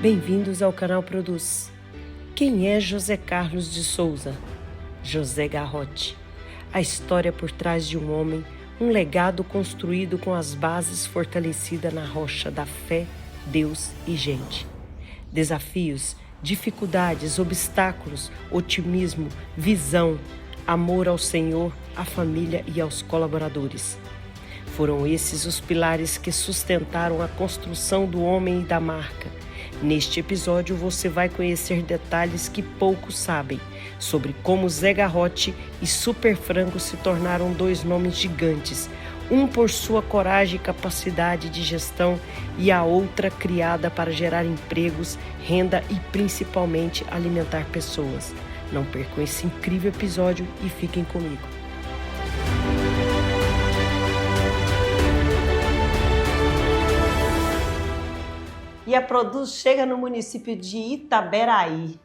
Bem-vindos ao canal Produz. Quem é José Carlos de Souza? José Garrote. A história por trás de um homem, um legado construído com as bases fortalecidas na rocha da fé, Deus e gente. Desafios, dificuldades, obstáculos, otimismo, visão, amor ao Senhor, à família e aos colaboradores. Foram esses os pilares que sustentaram a construção do homem e da marca. Neste episódio você vai conhecer detalhes que poucos sabem sobre como Zé Garrote e Super Frango se tornaram dois nomes gigantes, um por sua coragem e capacidade de gestão e a outra criada para gerar empregos, renda e principalmente alimentar pessoas. Não percam esse incrível episódio e fiquem comigo. E a Produz chega no município de Itaberaí.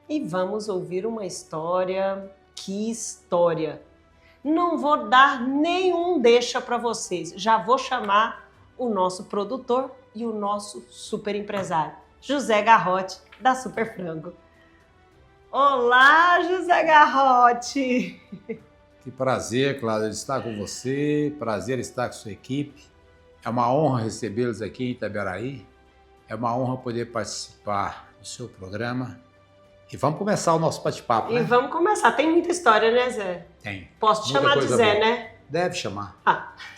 E vamos ouvir uma história. Que história! Não vou dar nenhum deixa para vocês. Já vou chamar o nosso produtor e o nosso super empresário, José Garrote, da Super Frango. Olá, José Garrote! Que prazer, Cláudia, estar com você. Prazer estar com sua equipe. É uma honra recebê-los aqui em Itaberaí. É uma honra poder participar do seu programa. E vamos começar o nosso bate-papo, né? E vamos começar. Tem muita história, né, Zé? Tem. Posso te chamar de Zé, boa, né? Deve chamar.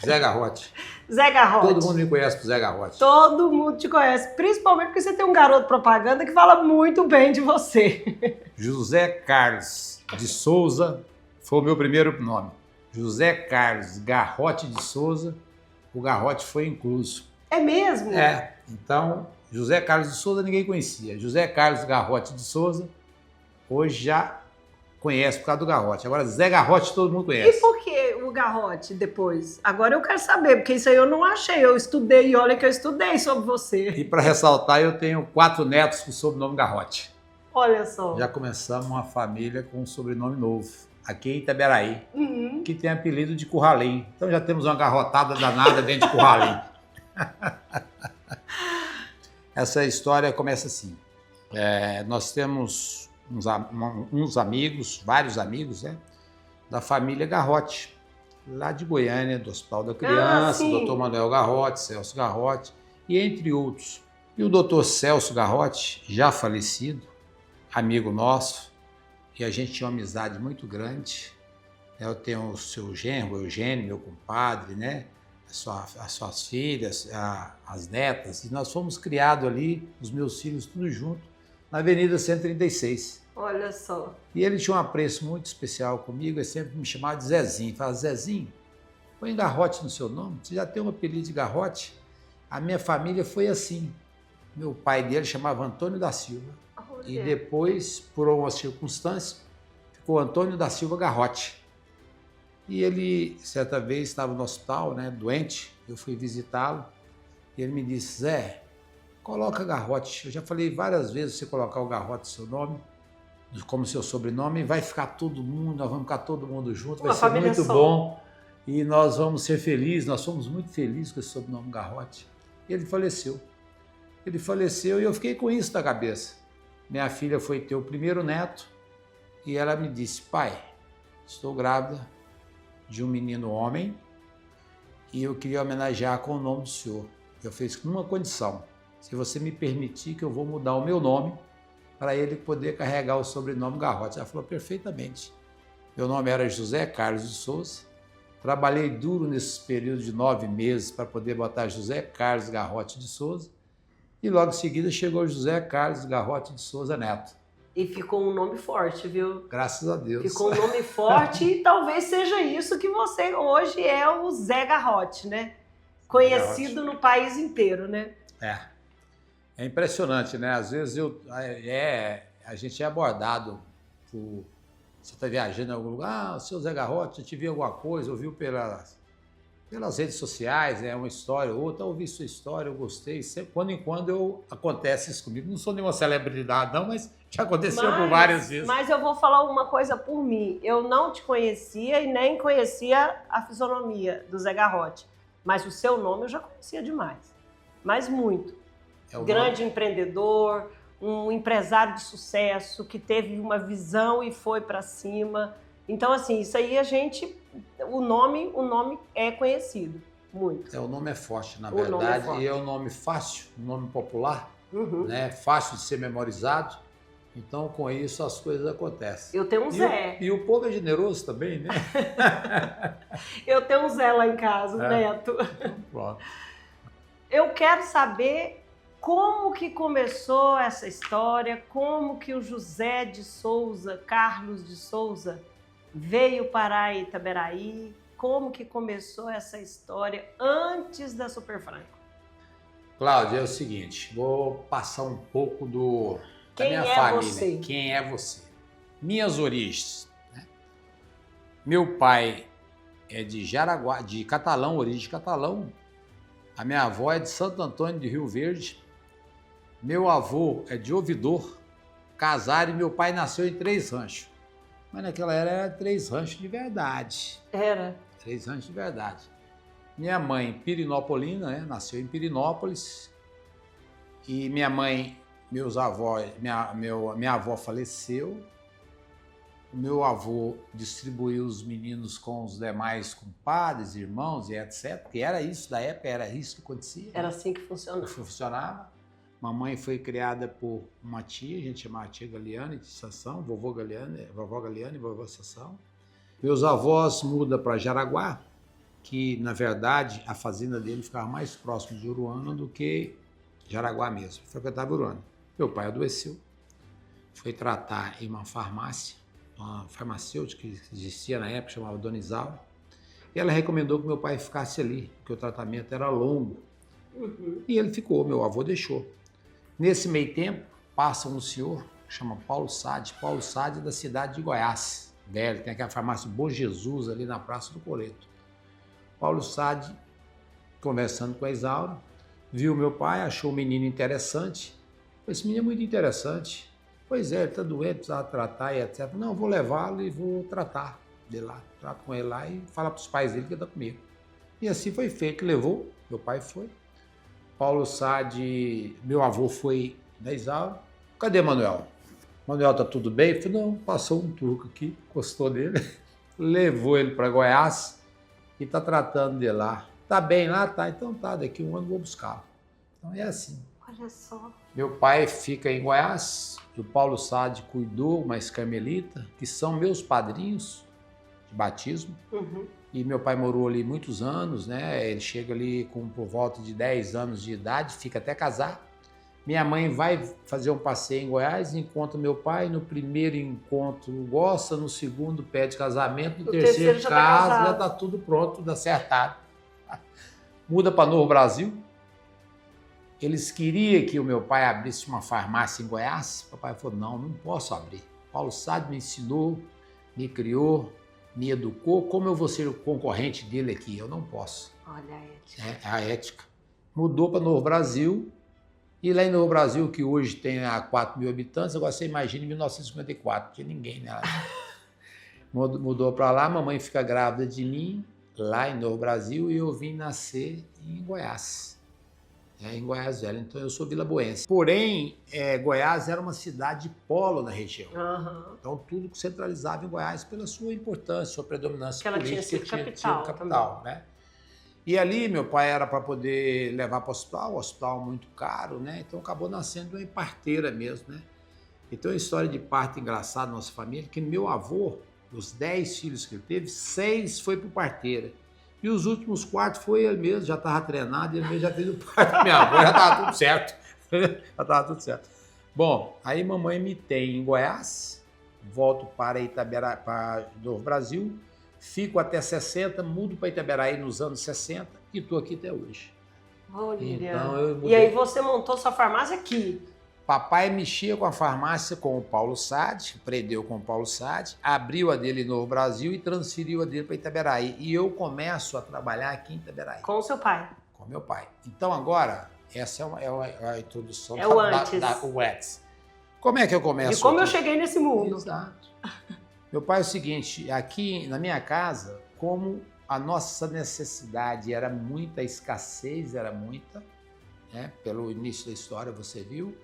Zé Garrote. Zé Garrote. Todo mundo me conhece por Zé Garrote. Todo mundo te conhece, principalmente porque você tem um garoto propaganda que fala muito bem de você. José Carlos de Souza foi o meu primeiro nome. José Carlos Garrote de Souza, o Garrote foi incluso. É mesmo? É. Então, José Carlos de Souza ninguém conhecia. José Carlos Garrote de Souza, hoje já conhece por causa do Garrote. Agora, Zé Garrote todo mundo conhece. E por que o Garrote depois? Agora eu quero saber, porque isso aí eu não achei. Eu estudei, e olha que eu estudei sobre você. E para ressaltar, eu tenho 4 netos com o sobrenome Garrote. Olha só. Já começamos uma família com um sobrenome novo, aqui em Itaberaí, que tem apelido de Curralim. Então já temos uma garrotada danada dentro de Curralim. Essa história começa assim. Nós temos uns amigos, vários amigos, né, da família Garrote, lá de Goiânia, do Hospital da Criança, Dr. Manuel Garrote, Celso Garrote, e entre outros. E o Dr. Celso Garrote, já falecido, amigo nosso, e a gente tinha uma amizade muito grande. Eu tenho o seu genro, o Eugênio, meu compadre, né? As suas filhas, as netas, e nós fomos criados ali, os meus filhos, tudo junto, na Avenida 136. Olha só. E ele tinha um apreço muito especial comigo, ele sempre me chamava de Zezinho. Falava, Zezinho, põe Garrote no seu nome, você já tem um apelido de Garrote? A minha família foi assim. Meu pai dele chamava Antônio da Silva. E depois, por uma circunstância, ficou Antônio da Silva Garrote. E ele, certa vez, estava no hospital, né, doente, eu fui visitá-lo, e ele me disse, Zé, coloca Garrote. Eu já falei várias vezes, você colocar o Garrote seu nome, como seu sobrenome, vai ficar todo mundo, nós vamos ficar todo mundo junto, vai ser muito bom, e nós vamos ser felizes, nós somos muito felizes com esse sobrenome Garrote. E ele faleceu. Ele faleceu e eu fiquei com isso na cabeça. Minha filha foi ter o primeiro neto, e ela me disse, pai, estou grávida de um menino homem e eu queria homenagear com o nome do senhor. Eu fiz com uma condição, se você me permitir que eu vou mudar o meu nome para ele poder carregar o sobrenome Garrote. Ela falou perfeitamente. Meu nome era José Carlos de Souza, trabalhei duro nesse período de 9 meses para poder botar José Carlos Garrote de Souza e logo em seguida chegou José Carlos Garrote de Souza Neto. E ficou um nome forte, viu? Graças a Deus. Ficou um nome forte e talvez seja isso que você hoje é o Zé Garrote, né? Conhecido no país inteiro, né? É impressionante, né? Às vezes a gente é abordado por... Você está viajando em algum lugar, o seu Zé Garrote, eu te vi alguma coisa, ouviu pelas redes sociais, uma história ou outra, eu ouvi sua história, eu gostei. Sempre, quando em quando acontece isso comigo. Não sou nenhuma celebridade, não, mas já aconteceu por várias vezes. Mas eu vou falar uma coisa por mim. Eu não te conhecia e nem conhecia a fisionomia do Zé Garrote. Mas o seu nome eu já conhecia demais. Mas muito. grande empreendedor, um empresário de sucesso, que teve uma visão e foi para cima. Então, assim, isso aí o nome é conhecido, muito. O nome é forte, na verdade, e é um nome fácil, um nome popular, né? Fácil de ser memorizado. Então, com isso, as coisas acontecem. Eu tenho um Zé. E o povo é generoso também, né? Eu tenho um Zé lá em casa, Neto. Pronto. Eu quero saber como que começou essa história, como que o José de Souza, Carlos de Souza, veio para Itaberaí, como que começou essa história antes da Super Franco. Cláudia, é o seguinte, vou passar um pouco da minha família. Você? Quem é você? Minhas origens. Né? Meu pai é de Jaraguá, de Catalão, origem de Catalão. A minha avó é de Santo Antônio de Rio Verde. Meu avô é de Ouvidor, casaram, e meu pai nasceu em Três Ranchos. Mas naquela era 3 ranchos de verdade. Era. 3 ranchos de verdade. Minha mãe, Pirinopolina, né? Nasceu em Pirinópolis. E minha mãe, minha avó faleceu. Meu avô distribuiu os meninos com os demais compadres, irmãos e etc. Porque era isso da época, era isso que acontecia. Era assim que funcionava. Mamãe foi criada por uma tia, a gente chamava tia Galeane de Sassão, vovó Galeane e vovó Sassão. Meus avós mudam para Jaraguá, que na verdade a fazenda dele ficava mais próximo de Uruana do que Jaraguá mesmo, frequentava Uruana. Meu pai adoeceu, foi tratar em uma farmácia, uma farmacêutica que existia na época, chamava Dona Isaura, e ela recomendou que meu pai ficasse ali, porque o tratamento era longo. E ele ficou, meu avô deixou. Nesse meio tempo, passa um senhor, chama Paulo Sade da cidade de Goiás, velho, tem aquela farmácia Bom Jesus ali na Praça do Coreto. Paulo Sade, conversando com a Isaura, viu meu pai, achou o menino interessante. Esse menino é muito interessante. Pois é, ele está doente, precisava tratar e etc. Não, vou levá-lo e vou tratar dele lá. Trato com ele lá e fala para os pais dele que ele está comigo. E assim foi feito, levou, meu pai foi. Paulo Sade, meu avô foi da Isaura. Cadê Manuel? Manuel, tá tudo bem? Eu falei, não, passou um turco aqui, encostou nele, levou ele para Goiás e tá tratando dele lá. Tá bem lá? Tá, então tá, daqui um ano eu vou buscá-lo. Então é assim. Olha só. Meu pai fica em Goiás, o Paulo Sade cuidou, uma carmelita, que são meus padrinhos de batismo. E meu pai morou ali muitos anos, né? Ele chega ali por volta de 10 anos de idade, fica até casar. Minha mãe vai fazer um passeio em Goiás, encontra meu pai, no primeiro encontro gosta, no segundo pede casamento, no terceiro casa, já está tudo pronto, tudo acertado. Muda para Novo Brasil. Eles queriam que o meu pai abrisse uma farmácia em Goiás. O papai falou, não posso abrir. Paulo Sade me ensinou, me criou, me educou, como eu vou ser o concorrente dele aqui? Eu não posso. Olha a ética. É a ética. Mudou para Novo Brasil, e lá em Novo Brasil, que hoje tem 4 mil habitantes, agora você imagina em 1954, não tinha ninguém, né? Mudou para lá, mamãe fica grávida de mim, lá em Novo Brasil, e eu vim nascer em Goiás. Em Goiás Velho, então eu sou vilaboense. Porém, Goiás era uma cidade polo na região. Então tudo centralizava em Goiás pela sua importância, sua predominância política. Ela tinha sido capital, né? E ali meu pai era para poder levar para o hospital muito caro, né? Então acabou nascendo uma parteira mesmo, né? Então a história de parto engraçada na nossa família, que meu avô, dos 10 filhos que ele teve, 6 foi por parteira. E os últimos 4 foi ele mesmo, já estava treinado, ele mesmo já fez o parto da minha avó, já estava tudo certo. Já estava tudo certo. Bom, aí mamãe me tem em Goiás, volto para Itaberaí, para Novo Brasil, fico até 60, mudo para Itaberaí nos anos 60 e estou aqui até hoje. Olha, então, e aí você montou sua farmácia aqui? Papai mexia com a farmácia com o Paulo Sade, aprendeu com o Paulo Sade, abriu a dele em Novo Brasil e transferiu a dele para Itaberaí. E eu começo a trabalhar aqui em Itaberaí. Com o seu pai? Com meu pai. Então agora, essa é a introdução o antes. O antes. Como é que eu começo? E como eu cheguei nesse mundo. Exato. Meu pai é o seguinte, aqui na minha casa, como a nossa necessidade era muita, a escassez era muita, né? Pelo início da história você viu.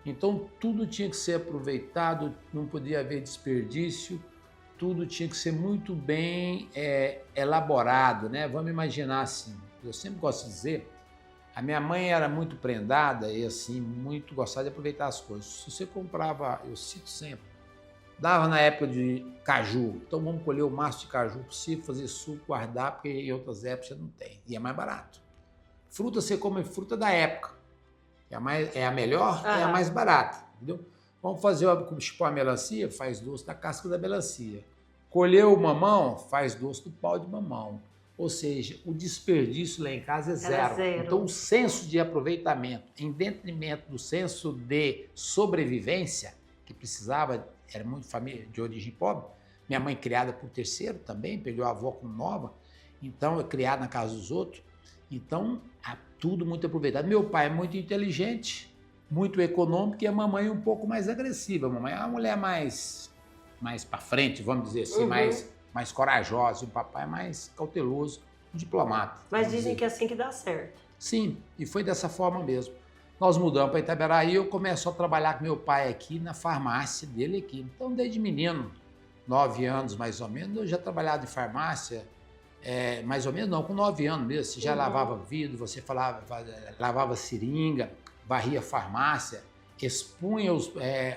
Então tudo tinha que ser aproveitado, não podia haver desperdício, tudo tinha que ser muito bem elaborado, né? Vamos imaginar assim, eu sempre gosto de dizer, a minha mãe era muito prendada e assim, muito gostava de aproveitar as coisas. Se você comprava, eu cito sempre, dava na época de caju, então vamos colher o máximo de caju possível, fazer suco, guardar, porque em outras épocas você não tem, e é mais barato. Fruta, você come fruta da época, é a melhor, é a mais barata, entendeu? Vamos fazer, tipo a melancia, faz doce da casca da melancia. Colheu o mamão, faz doce do pau de mamão. Ou seja, o desperdício lá em casa é zero. Então, o senso de aproveitamento, em detrimento do senso de sobrevivência, que precisava, era muito família de origem pobre, minha mãe criada por terceiro também, perdeu a avó com nova, então, criada na casa dos outros, então, tudo muito aproveitado. Meu pai é muito inteligente, muito econômico, e a mamãe um pouco mais agressiva. A mamãe é uma mulher mais para frente, vamos dizer assim, mais corajosa, e o papai é mais cauteloso, um diplomata. Mas dizem que é assim que dá certo. Sim, e foi dessa forma mesmo. Nós mudamos para Itaberaí, eu começo a trabalhar com meu pai aqui na farmácia dele aqui. Então, desde menino, 9 anos mais ou menos, eu já trabalhava em farmácia, mais ou menos não, com 9 anos mesmo. Você já lavava vidro, você lavava seringa, varria farmácia, expunha,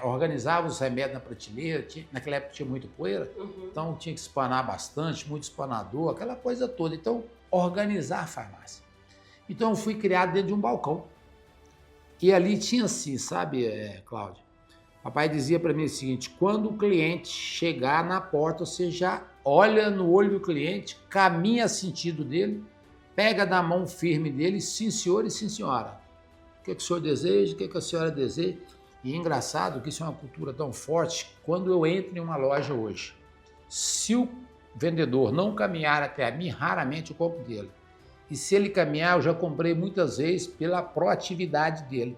organizava os remédios na prateleira, naquela época tinha muito poeira, então tinha que espanar bastante, muito espanador, aquela coisa toda. Então, organizar a farmácia. Então, eu fui criado dentro de um balcão. E ali tinha assim, sabe, Cláudio? Papai dizia para mim o seguinte, quando o cliente chegar na porta, você já olha no olho do cliente, caminha sentido dele, pega na mão firme dele, sim senhor e sim senhora. O que o senhor deseja, o que a senhora deseja. E é engraçado que isso é uma cultura tão forte, quando eu entro em uma loja hoje, se o vendedor não caminhar até mim, raramente eu compro dele. E se ele caminhar, eu já comprei muitas vezes pela proatividade dele.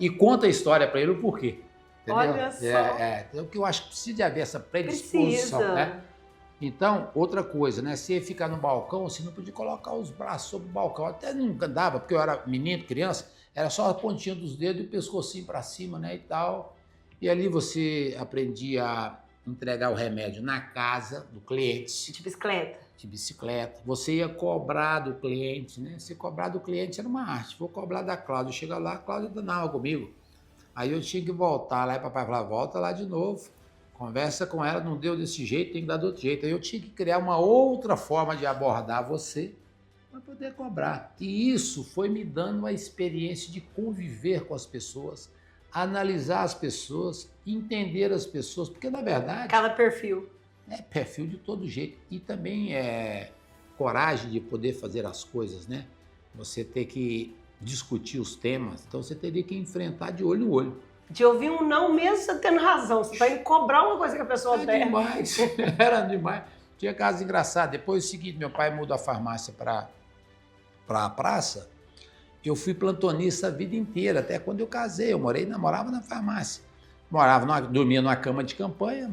E conta a história para ele o porquê. Entendeu? Olha só. Porque eu acho que precisa de haver essa predisposição, né? Então, outra coisa, né? Se ele ficar no balcão, você não podia colocar os braços sobre o balcão. Até nunca dava, porque eu era menino, criança, era só a pontinha dos dedos e o pescocinho para cima, né, e tal. E ali você aprendia a entregar o remédio na casa do cliente. De bicicleta. De bicicleta. Você ia cobrar do cliente, né? Você cobrar do cliente era uma arte. Vou cobrar da Cláudia. Chega lá, a Cláudia danava comigo. Aí eu tinha que voltar lá e papai falava, volta lá de novo. Conversa com ela, não deu desse jeito, tem que dar do outro jeito. Aí eu tinha que criar uma outra forma de abordar você para poder cobrar. E isso foi me dando a experiência de conviver com as pessoas, analisar as pessoas, entender as pessoas, porque na verdade... Cada perfil. É perfil de todo jeito. E também é coragem de poder fazer as coisas, né? Você ter que discutir os temas, então você teria que enfrentar de olho no olho. De ouvir um não mesmo você tendo razão, você vai cobrar uma coisa que a pessoa der. Era demais, era demais. Tinha casos engraçados. Depois, o seguinte, meu pai mudou a farmácia para a praça, eu fui plantonista a vida inteira, até quando eu casei, eu morava na farmácia. Dormia numa cama de campanha,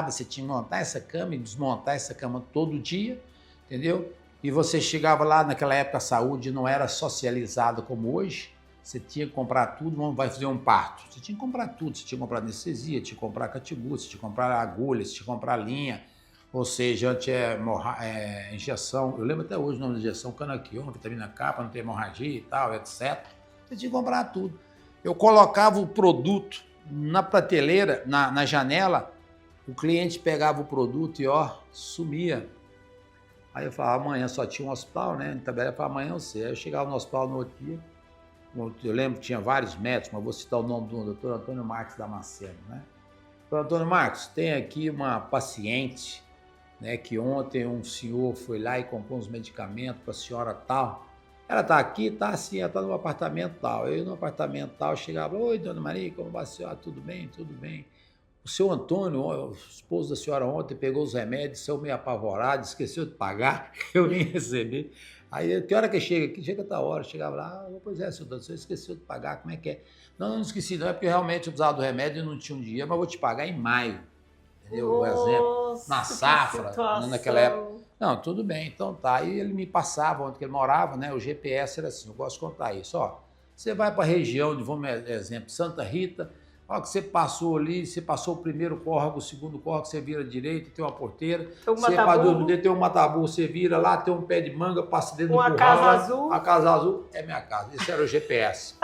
você tinha que montar essa cama e desmontar essa cama todo dia, entendeu? E você chegava lá, naquela época a saúde não era socializada como hoje, você tinha que comprar tudo, vai fazer um parto. Você tinha que comprar tudo, você tinha que comprar anestesia, tinha que comprar catigu, você tinha que comprar agulha, você tinha que comprar linha, ou seja, injeção, eu lembro até hoje o nome da injeção, canaquion, vitamina K, para não ter hemorragia e tal, etc. Você tinha que comprar tudo. Eu colocava o produto na prateleira, na janela, o cliente pegava o produto e sumia. Aí eu falava, amanhã só tinha um hospital, né? Em Itaberaí, eu falava, amanhã eu sei. Aí eu chegava no hospital no outro dia, eu lembro que tinha vários médicos, mas vou citar o nome do Dr. Antônio Marques Damasceno, né? Dr. Antônio Marcos, tem aqui uma paciente, né, que ontem um senhor foi lá e comprou uns medicamentos para a senhora tal. Ela está aqui, está assim, ela está no apartamento tal. Eu no apartamento tal, chegava, oi, dona Maria, como vai a senhora? Tudo bem, tudo bem. O seu Antônio, o esposo da senhora ontem, pegou os remédios, saiu meio apavorado, esqueceu de pagar, eu nem recebi. Aí, que hora que chega aqui? Chega tal hora, chegava lá, pois é, senhor, você esqueceu de pagar, como é que é? Não esqueci, não, é porque realmente eu precisava do remédio e não tinha um dinheiro, mas vou te pagar em maio. Entendeu? O exemplo, na safra, naquela época. Não, tudo bem, então tá. Aí ele me passava onde que ele morava, né? O GPS era assim, eu gosto de contar isso, Você vai para a região de, vamos exemplo, Santa Rita, a hora que você passou ali, você passou o primeiro córrego, o segundo córrego, você vira à direita, tem uma porteira. Você tem um matabu, você vira lá, tem um pé de manga, passa dentro do curral. Uma casa azul. A casa azul é minha casa. Esse era o GPS.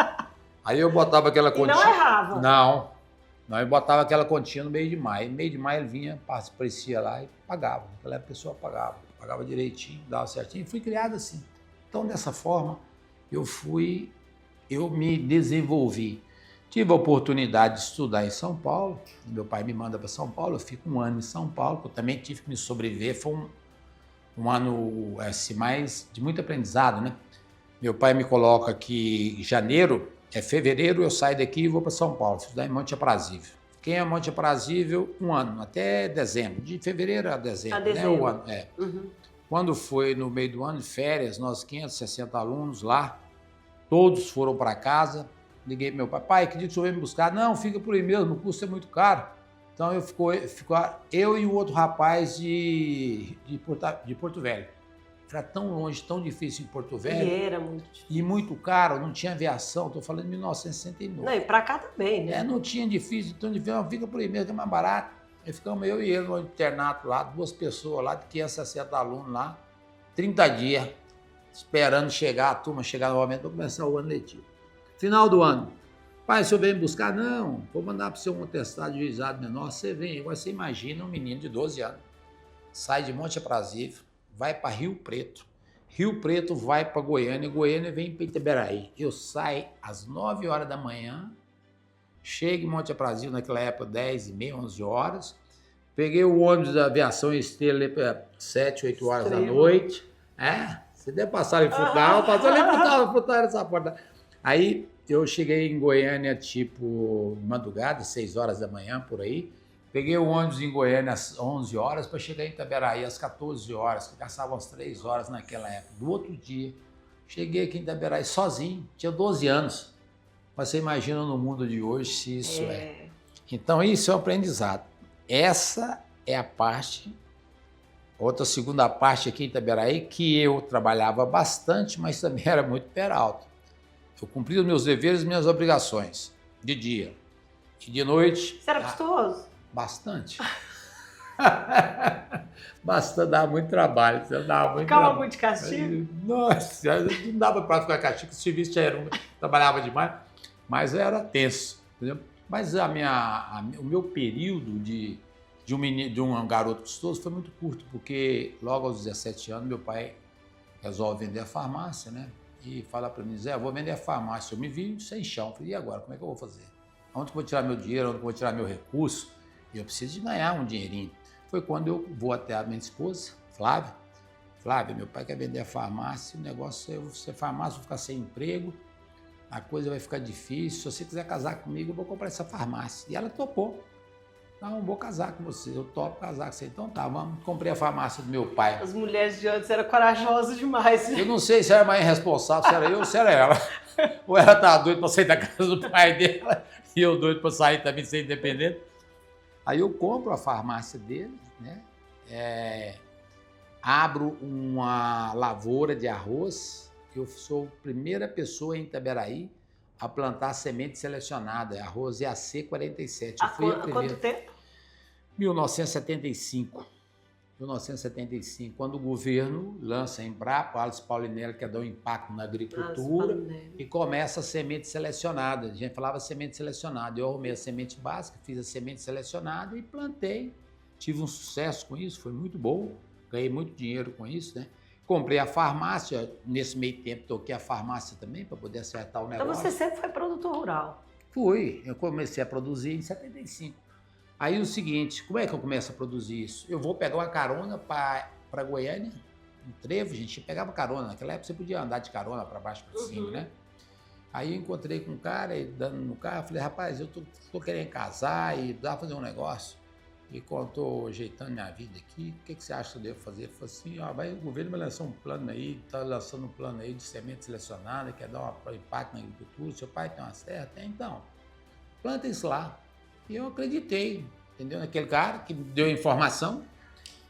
Aí eu botava aquela continha. E não errava. Não, eu botava aquela continha no meio de maio. No meio de maio ele vinha, aparecia lá e pagava. Naquela época a pessoa pagava direitinho, dava certinho. Fui criado assim. Então, dessa forma, eu me desenvolvi. Tive a oportunidade de estudar em São Paulo. Meu pai me manda para São Paulo, eu fico 1 ano em São Paulo, que eu também tive que me sobreviver. Foi um ano assim, mais de muito aprendizado, né? Meu pai me coloca aqui em janeiro, fevereiro eu saio daqui e vou para São Paulo, estudar em Monte Aprazível. Quem é Monte Aprazível? 1 ano, até dezembro. De fevereiro a dezembro. Né? O ano, Uhum. Quando foi no meio do ano de férias, nós 560 alunos lá, todos foram para casa. Liguei pro meu pai, pai, que dia que o senhor veio me buscar? Não, fica por aí mesmo, o custo é muito caro. Então eu e o outro rapaz de Porto Velho. Era tão longe, tão difícil em Porto Velho. E era muito difícil. E muito caro, não tinha aviação, estou falando de 1969. Não, e para cá também, né? Não tinha difícil, tão difícil, não, fica por aí mesmo, que é mais barato. Aí ficamos eu e ele no internato lá, 2 pessoas lá, de 560 alunos lá, 30 dias, esperando chegar, a turma chegar novamente para começar o ano letivo. Final do ano. Pai, o senhor veio me buscar? Não, vou mandar para o senhor um atestado de juizado menor. Você vem, agora você imagina um menino de 12 anos, sai de Monte Aprazível, vai para Rio Preto. Rio Preto vai para Goiânia, Goiânia vem para Itaberaí. Eu saio às 9 horas da manhã, chego em Monte Aprazível naquela época, 10h30, 11 horas. Peguei o ônibus da Aviação Estrela para 7, 8 horas da noite. Você deve passar ali Frutal, passou ali Frutal nessa porta. Aí eu cheguei em Goiânia, tipo, madrugada, 6 horas da manhã, por aí. Peguei o ônibus em Goiânia às 11 horas para chegar em Itaberaí às 14 horas, que caçavam às 3 horas naquela época. Do outro dia, cheguei aqui em Itaberaí sozinho, tinha 12 anos. Mas você imagina no mundo de hoje se isso é. Então, isso é um aprendizado. Essa é a parte, outra segunda parte aqui em Itaberaí, que eu trabalhava bastante, mas também era muito peralta. Eu cumpria os meus deveres e minhas obrigações, de dia. E de noite... Você era custoso? Bastante. Bastante, dava muito trabalho. Ficava muito de castigo? Nossa, não dava para ficar castigo, o serviço já era, trabalhava demais, mas era tenso, entendeu? Mas o meu período de um garoto custoso foi muito curto, porque logo aos 17 anos meu pai resolve vender a farmácia, né? E fala para mim, Zé, eu vou vender a farmácia. Eu me vi sem chão. Falei, e agora? Como é que eu vou fazer? Onde que eu vou tirar meu dinheiro? Onde que eu vou tirar meu recurso? Eu preciso de ganhar um dinheirinho. Foi quando eu vou até a minha esposa, Flávia. Flávia, meu pai quer vender a farmácia, o negócio é eu ser farmácia, vou ficar sem emprego, a coisa vai ficar difícil. Se você quiser casar comigo, eu vou comprar essa farmácia. E ela topou. Não, vou casar com você, eu topo casar com você. Então tá, vamos, comprei a farmácia do meu pai. As mulheres de antes eram corajosas demais. Eu não sei se era mais irresponsável, se era eu ou se era ela. Ou ela estava doida para sair da casa do pai dela, e eu doido para sair também, ser independente. Aí eu compro a farmácia dele, né? Abro uma lavoura de arroz. Eu sou a primeira pessoa em Itaberaí a plantar semente selecionada, arroz EAC 47. Há quanto tempo? 1975, quando o governo lança a Embrapa, Alice Paulinelli quer dar um impacto na agricultura e começa a semente selecionada. A gente falava semente selecionada. Eu arrumei a semente básica, fiz a semente selecionada e plantei. Tive um sucesso com isso, foi muito bom. Ganhei muito dinheiro com isso, né? Comprei a farmácia, nesse meio tempo toquei a farmácia também para poder acertar o negócio. Então você sempre foi produtor rural? Fui, eu comecei a produzir em 75. Aí o seguinte, como é que eu começo a produzir isso? Eu vou pegar uma carona para Goiânia, um trevo, a gente pegava carona. Naquela época você podia andar de carona para baixo, para cima, né? Aí eu encontrei com um cara, e dando no carro, falei, rapaz, eu tô querendo casar e dá para fazer um negócio. E quando estou ajeitando minha vida aqui, o que você acha que eu devo fazer? Ele falou assim, o governo vai lançar um plano aí, está lançando um plano aí de semente selecionada, quer dar um impacto na agricultura, seu pai tem uma serra? Tem, então, planta isso lá. E eu acreditei, entendeu? Naquele cara que me deu informação,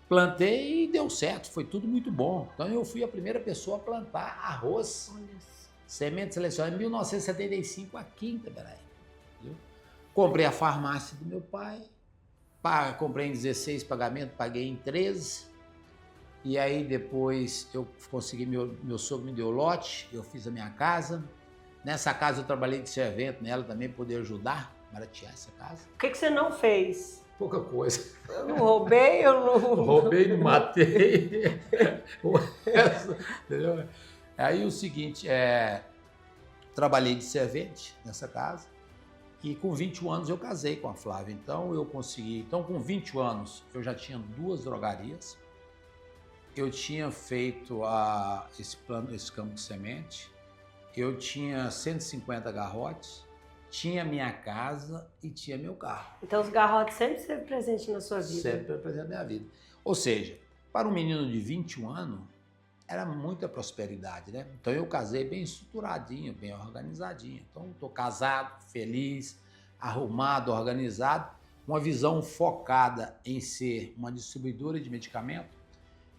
plantei e deu certo, foi tudo muito bom. Então eu fui a primeira pessoa a plantar arroz Semente selecionada em 1975 aqui em Itaberaí. Entendeu? Comprei a farmácia do meu pai, comprei em 16 pagamentos, paguei em 13. E aí depois eu consegui, meu sogro me deu lote, eu fiz a minha casa. Nessa casa eu trabalhei de servente nela também, para poder ajudar, baratear essa casa. O que você não fez? Pouca coisa. Eu não roubei, eu não... Roubei, não matei. O resto, entendeu? Aí o seguinte, trabalhei de servente nessa casa e com 21 anos eu casei com a Flávia. Então eu consegui, com 20 anos eu já tinha 2 drogarias. Eu tinha feito esse campo de semente, eu tinha 150 garrotes, tinha minha casa e tinha meu carro. Então os garrotes sempre esteve presente na sua vida? Sempre presente na minha vida. Ou seja, para um menino de 21 anos, era muita prosperidade, né? Então eu casei bem estruturadinho, bem organizadinho. Então estou casado, feliz, arrumado, organizado, uma visão focada em ser uma distribuidora de medicamento.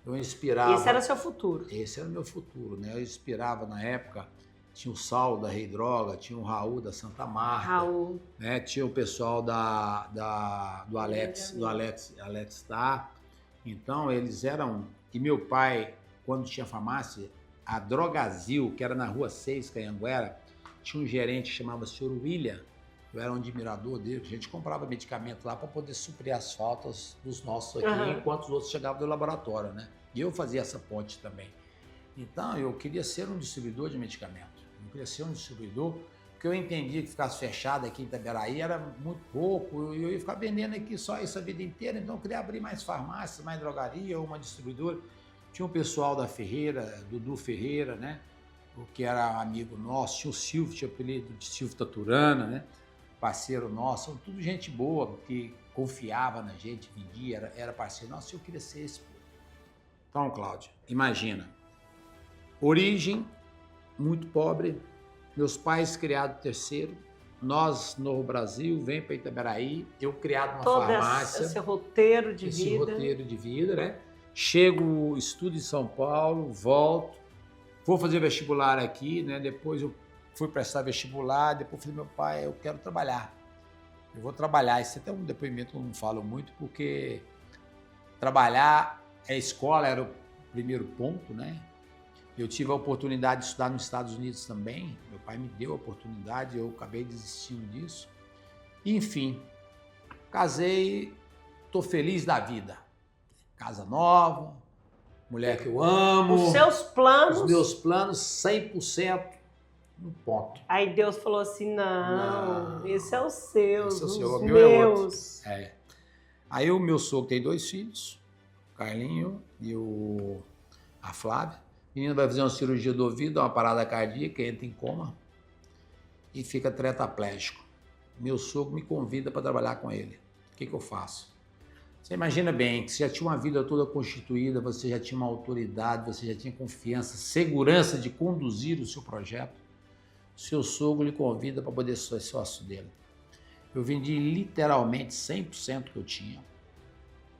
Eu inspirava... Esse era seu futuro? Esse era o meu futuro, né? Eu inspirava na época, tinha o Saulo da Rei Droga, tinha o Raul da Santa Marta, Raul. Né? Tinha o pessoal do Alex Tá. Então eles eram... E meu pai, quando tinha farmácia, a Drogazil, que era na Rua 6, Canhanguera, tinha um gerente que chamava Sr. William. Eu era um admirador dele, a gente comprava medicamento lá para poder suprir as faltas dos nossos aqui, enquanto os outros chegavam do laboratório, né? E eu fazia essa ponte também. Então, eu queria ser um distribuidor de medicamento. Eu queria ser um distribuidor, porque eu entendia que ficasse fechado aqui em Itaberaí era muito pouco, eu ia ficar vendendo aqui só isso a vida inteira, então eu queria abrir mais farmácia, mais drogaria, ou uma distribuidora. Tinha o pessoal da Ferreira, Dudu Ferreira, né? O que era amigo nosso, tinha o Silvio, tinha o apelido de Silvio Taturana, né? Parceiro nosso, tudo gente boa, que confiava na gente, vendia, era parceiro nosso, eu queria ser esse. Então, Cláudio, imagina, origem muito pobre, meus pais criados terceiro, nós, Novo Brasil, vem para Itaberaí, eu criado uma farmácia. Esse roteiro de vida. Esse roteiro de vida, né? Chego, estudo em São Paulo, volto, vou fazer vestibular aqui, né? Depois eu fui prestar vestibular, depois falei, meu pai, eu quero trabalhar. Eu vou trabalhar. Esse é até um depoimento que eu não falo muito, porque trabalhar, a escola era o primeiro ponto, né? Eu tive a oportunidade de estudar nos Estados Unidos também. Meu pai me deu a oportunidade, eu acabei desistindo disso. Enfim, casei, estou feliz da vida. Casa nova, mulher que eu amo. Os seus planos? Os meus planos, 100%. Um ponto. Aí Deus falou assim, não, esse é o seu, esse é o seu, os o meu meus. É. Aí o meu sogro tem 2 filhos, o Carlinho e a Flávia. O menino vai fazer uma cirurgia do ouvido, uma parada cardíaca, entra em coma e fica tetraplégico. Meu sogro me convida para trabalhar com ele. O que eu faço? Você imagina bem que você já tinha uma vida toda constituída, você já tinha uma autoridade, você já tinha confiança, segurança de conduzir o seu projeto. O seu sogro lhe convida para poder ser sócio dele. Eu vendi literalmente 100% que eu tinha.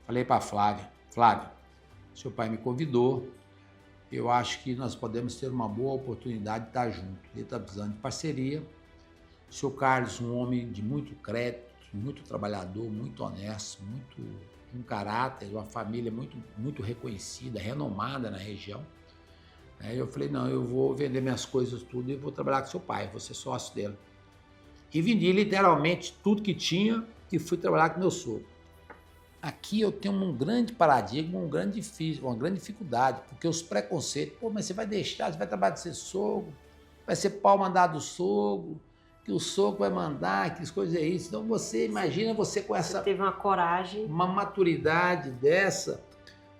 Falei para a Flávia, seu pai me convidou, eu acho que nós podemos ter uma boa oportunidade de estar junto. Ele está precisando de parceria. O seu Carlos, um homem de muito crédito, muito trabalhador, muito honesto, muito um caráter, uma família muito reconhecida, renomada na região. Aí eu falei, não, eu vou vender minhas coisas tudo e vou trabalhar com seu pai, vou ser sócio dele. E vendi literalmente tudo que tinha e fui trabalhar com meu sogro. Aqui eu tenho um grande paradigma, uma grande dificuldade, porque os preconceitos, pô, mas você vai deixar, você vai trabalhar de ser sogro, vai ser pau mandado do sogro, que o sogro vai mandar, que as coisas é isso. Então você imagina você com essa... Você teve uma coragem. Uma maturidade dessa,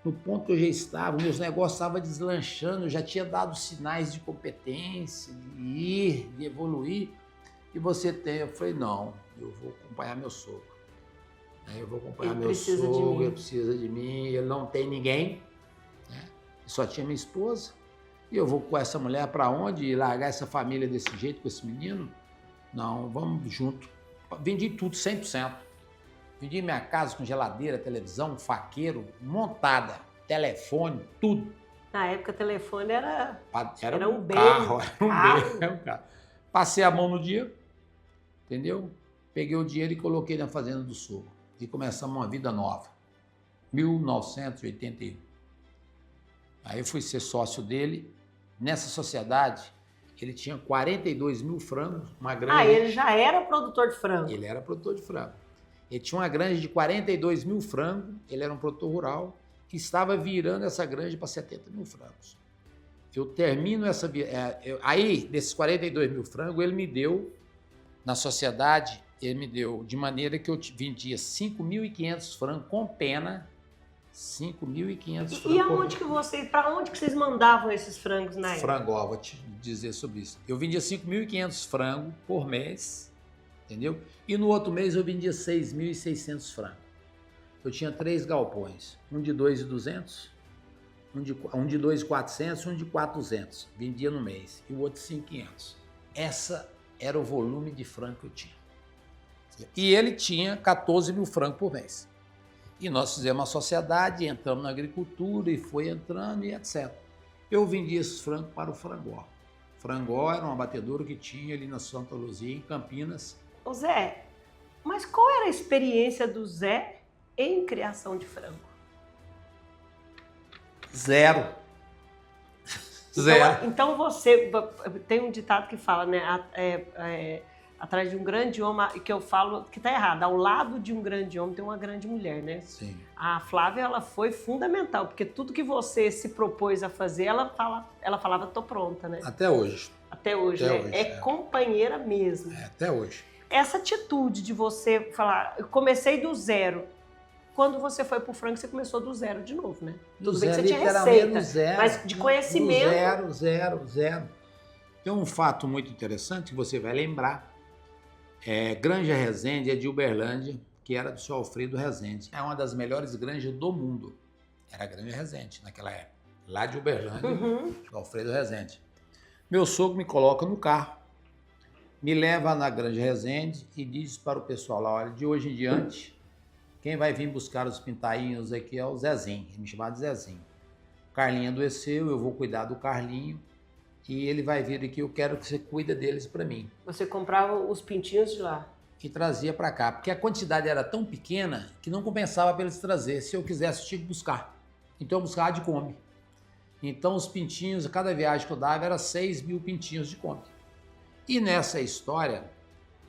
no ponto que eu já estava, meus negócios estavam deslanchando, eu já tinha dado sinais de competência, de ir, de evoluir, e você tem, eu falei, não, eu vou acompanhar meu sogro. Eu vou acompanhar meu sogro, ele precisa de mim, ele não tem ninguém, né? Só tinha minha esposa, e eu vou com essa mulher para onde? E largar essa família desse jeito, com esse menino? Não, vamos junto. Vendi tudo, 100%. Vendi minha casa com geladeira, televisão, faqueiro, montada, telefone, tudo. Na época, telefone era Era um um bem. carro, era um Carro. bem, era um carro. Passei a mão no dia, entendeu? Peguei o dinheiro e coloquei na fazenda do sogro. E começamos uma vida nova. 1981. Aí eu fui ser sócio dele. Nessa sociedade, ele tinha 42 mil frangos, uma granja. Ah, ele já era produtor de frango. Ele era produtor de frango. Ele tinha uma granja de 42 mil frangos, ele era um produtor rural, que estava virando essa granja para 70 mil frangos. Eu termino essa... Aí, desses 42 mil frangos, ele me deu, na sociedade, ele me deu de maneira que eu vendia 5.500 frangos com pena, 5.500 frangos. E aonde para onde que vocês mandavam esses frangos na época? Frango, ó, vou te dizer sobre isso. Eu vendia 5.500 frangos por mês, entendeu? E no outro mês eu vendia 6.600 frangos. Eu tinha 3 galpões, um de 2.200, um de 2.400, um de 4.200. Vendia no mês. E o outro 5.500. Essa era o volume de frango que eu tinha. E ele tinha 14 mil frangos por mês. E nós fizemos uma sociedade, entramos na agricultura e foi entrando e etc. Eu vendia esses frangos para o Frangó. Frangó era um abatedouro que tinha ali na Santa Luzia, em Campinas. Ô Zé, mas qual era a experiência do Zé em criação de frango? Zero. Zero. Então você... Tem um ditado que fala, né? Atrás de um grande homem, que eu falo que tá errado. Ao lado de um grande homem tem uma grande mulher, né? Sim. A Flávia, ela foi fundamental, porque tudo que você se propôs a fazer, ela falava, tô pronta, né? Até hoje. Até hoje, Até né? hoje, É companheira mesmo. Até hoje. Essa atitude de você falar, eu comecei do zero. Quando você foi pro frango, você começou do zero de novo, né? Do Tudo bem zero, que você tinha literalmente receita, do zero. mas de conhecimento... Do zero. Tem um fato muito interessante que você vai lembrar. Granja Resende é de Uberlândia, que era do seu Alfredo Resende. É uma das melhores granjas do mundo. Era a Granja Resende naquela época. Lá de Uberlândia, do Alfredo Resende. Meu sogro me coloca no carro, me leva na Granja Resende e diz para o pessoal lá, olha, de hoje em diante, quem vai vir buscar os pintainhos aqui é o Zezinho. Ele me chamava de Zezinho. O Carlinho adoeceu, eu vou cuidar do Carlinho. E ele vai vir aqui, eu quero que você cuida deles para mim. Você comprava os pintinhos de lá? E trazia para cá, porque a quantidade era tão pequena que não compensava para eles trazer. Se eu quisesse, eu tinha que buscar. Então eu buscava de Kombi. Então os pintinhos, cada viagem que eu dava era 6 mil pintinhos de Kombi. E nessa história,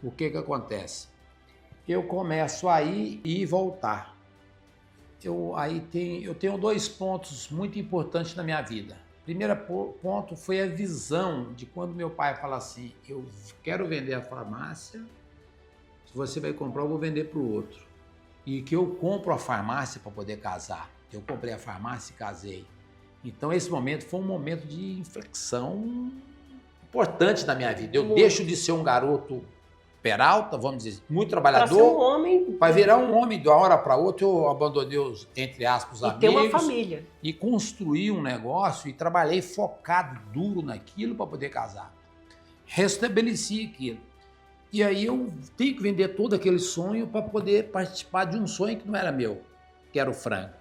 o que acontece? Eu começo a ir e voltar. Eu tenho 2 pontos muito importantes na minha vida. Primeiro ponto foi a visão de quando meu pai fala assim, eu quero vender a farmácia, se você vai comprar eu vou vender para o outro. E que eu compro a farmácia para poder casar. Eu comprei a farmácia e casei. Então esse momento foi um momento de inflexão importante na minha vida. Eu deixo de ser um garoto peralta, vamos dizer, muito trabalhador. Para ser um homem. Para virar um homem de uma hora para outra, eu abandonei os, entre aspas, amigos. E ter uma família. E construí um negócio e trabalhei focado, duro naquilo para poder casar. Restabeleci aquilo. E aí eu tenho que vender todo aquele sonho para poder participar de um sonho que não era meu, que era o frango.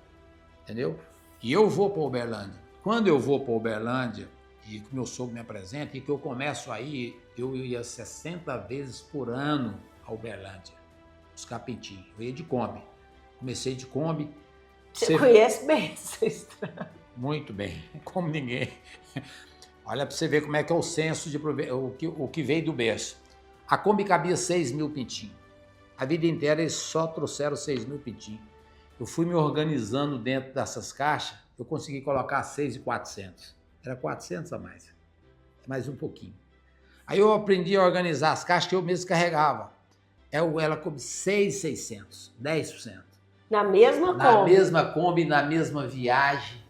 Entendeu? E eu vou para Uberlândia. Quando eu vou para Uberlândia, e que meu sogro me apresenta, e que eu começo aí, eu ia 60 vezes por ano a Uberlândia, buscar pintinho. Eu ia de Kombi. Comecei de Kombi. Você conhece bem essa estrada. Muito bem, como ninguém. Olha para você ver como é que é o senso de o que veio do berço. A Kombi cabia 6 mil pintinhos. A vida inteira eles só trouxeram 6 mil pintinhos. Eu fui me organizando dentro dessas caixas, eu consegui colocar 6.400. Era 400 a mais um pouquinho. Aí eu aprendi a organizar as caixas que eu mesmo carregava. Ela coube 6.600, 10%. Na mesma Kombi? Na mesma Kombi, na mesma viagem.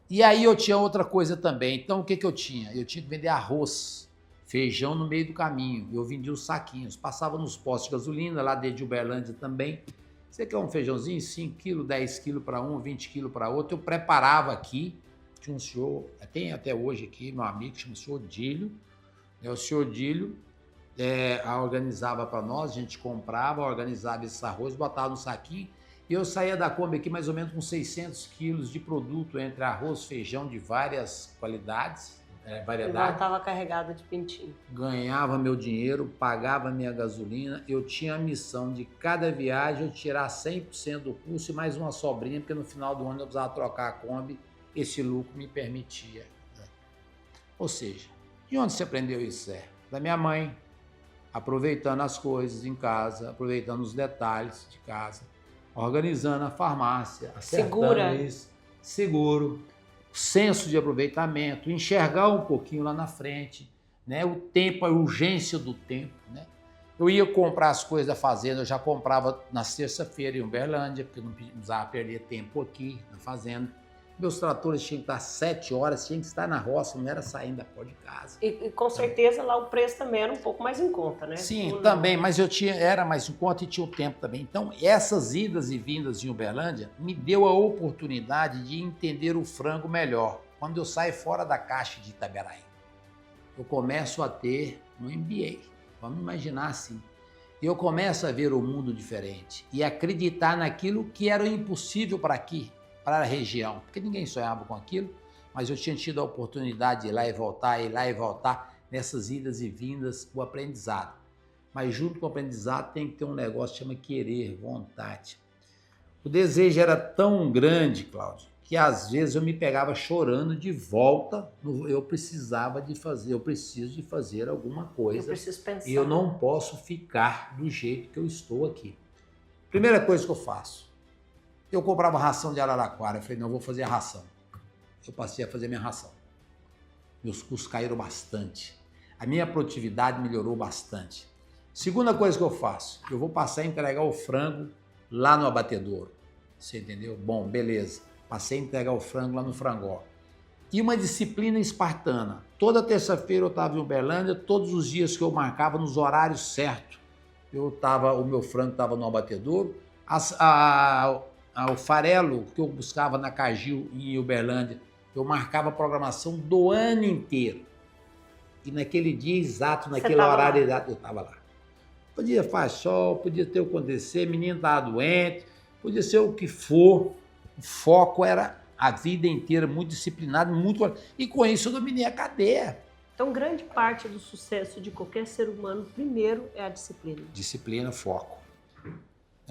E aí eu tinha outra coisa também. Então o que eu tinha? Eu tinha que vender arroz, feijão no meio do caminho. Eu vendia os saquinhos, passava nos postos de gasolina, lá dentro de Uberlândia também. Você quer um feijãozinho? 5 quilos, 10 quilos para um, 20 quilos para outro. Eu preparava aqui. Tinha um senhor, tem até hoje aqui, meu amigo, chama o senhor Dílio. O senhor Dílio organizava para nós, a gente comprava, organizava esse arroz, botava no saquinho. E eu saía da Kombi aqui mais ou menos com 600 quilos de produto, entre arroz, feijão de várias qualidades, variedades. Eu estava carregado de pintinho. Ganhava meu dinheiro, pagava minha gasolina. Eu tinha a missão de cada viagem eu tirar 100% do custo e mais uma sobrinha, porque no final do ano eu precisava trocar a Kombi. Esse lucro me permitia. Ou seja, de onde você aprendeu isso, Zé? Da minha mãe, aproveitando as coisas em casa, aproveitando os detalhes de casa, organizando a farmácia, acertando isso, seguro, senso de aproveitamento, enxergar um pouquinho lá na frente, né? O tempo, a urgência do tempo, né? Eu ia comprar as coisas da fazenda, eu já comprava na sexta-feira em Uberlândia, porque eu não precisava perder tempo aqui na fazenda. Meus tratores tinham que estar 7 horas, tinham que estar na roça, não era saindo da porta de casa. E com certeza lá o preço também era um pouco mais em conta, né? Sim, também, mas era mais em conta e tinha o tempo também. Então, essas idas e vindas em Uberlândia me deu a oportunidade de entender o frango melhor. Quando eu saio fora da caixa de Itaberaí, eu começo a ter um MBA. Vamos imaginar assim. Eu começo a ver o mundo diferente e acreditar naquilo que era impossível para aqui, para a região, porque ninguém sonhava com aquilo, mas eu tinha tido a oportunidade de ir lá e voltar, nessas idas e vindas, o aprendizado. Mas junto com o aprendizado tem que ter um negócio que chama querer, vontade. O desejo era tão grande, Cláudio, que às vezes eu me pegava chorando de volta, eu preciso de fazer alguma coisa. Eu preciso pensar. E eu não posso ficar do jeito que eu estou aqui. Primeira coisa que eu faço, eu comprava ração de Araraquara. Eu falei, não, eu vou fazer a ração. Eu passei a fazer minha ração. Meus custos caíram bastante. A minha produtividade melhorou bastante. Segunda coisa que eu faço, eu vou passar a entregar o frango lá no abatedouro. Você entendeu? Bom, beleza. Passei a entregar o frango lá no frangó. E uma disciplina espartana. Toda terça-feira eu estava em Uberlândia, todos os dias que eu marcava nos horários certos. O meu frango estava no abatedouro. O farelo que eu buscava na Cargill em Uberlândia, eu marcava a programação do ano inteiro. E naquele dia exato, naquele horário exato, eu estava lá. Podia fazer sol, podia ter o que acontecer, menino estava doente, podia ser o que for. O foco era a vida inteira, muito disciplinado, e com isso eu dominei a cadeia. Então, grande parte do sucesso de qualquer ser humano, primeiro, é a disciplina. Disciplina, foco.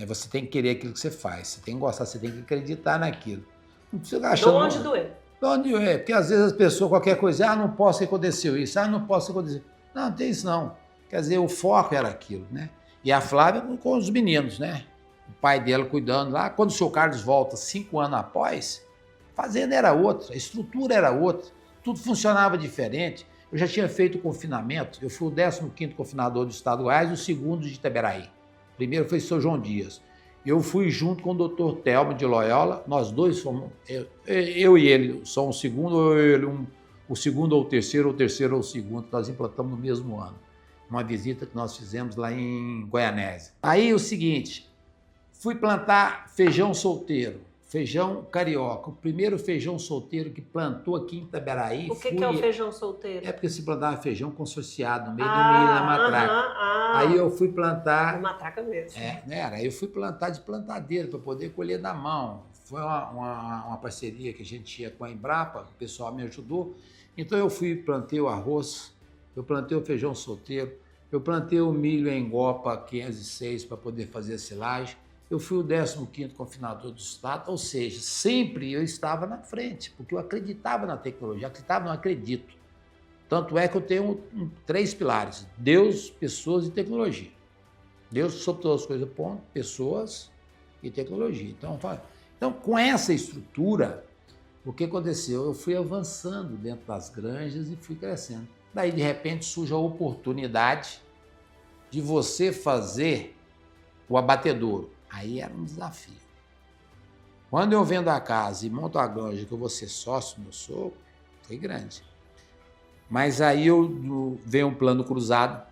Você tem que querer aquilo que você faz, você tem que gostar, você tem que acreditar naquilo. Não precisa achar. De onde doer? De onde doer, porque às vezes as pessoas, qualquer coisa, não posso que aconteceu isso, não posso que aconteceu. Não, não tem isso não. Quer dizer, o foco era aquilo, né? E a Flávia com os meninos, né? O pai dela cuidando lá. Quando o seu Carlos volta 5 anos após, a fazenda era outra, a estrutura era outra, tudo funcionava diferente. Eu já tinha feito o confinamento, eu fui o 15º confinador do estado do Goiás e o segundo de Itaberaí. O primeiro foi o São João Dias. Eu fui junto com o Dr. Telmo de Loyola, nós dois fomos, eu e ele, só um segundo, ou ele o segundo ou o terceiro ou o segundo, nós implantamos no mesmo ano. Uma visita que nós fizemos lá em Goianésia. Aí o seguinte, fui plantar feijão solteiro, feijão carioca, o primeiro feijão solteiro que plantou aqui em Itaberaí. O que é o feijão solteiro? É porque se plantava feijão consorciado no meio do milho, na matraca. Aí eu fui plantar... Matraca mesmo. Aí eu fui plantar de plantadeira para poder colher na mão. Foi uma parceria que a gente tinha com a Embrapa, o pessoal me ajudou. Então eu plantei o arroz, eu plantei o feijão solteiro, eu plantei o milho em Gopa 506 para poder fazer a silagem. Eu fui o 15º confinador do estado, ou seja, sempre eu estava na frente, porque eu acreditava na tecnologia, não acredito. Tanto é que eu tenho 3 pilares, Deus, pessoas e tecnologia. Deus sobre todas as coisas, ponto, pessoas e tecnologia. Então, com essa estrutura, o que aconteceu? Eu fui avançando dentro das granjas e fui crescendo. Daí, de repente, surge a oportunidade de você fazer o abatedouro. Aí era um desafio. Quando eu vendo a casa e monto a granja, que eu vou ser sócio no sogro, foi grande. Mas aí veio um plano cruzado,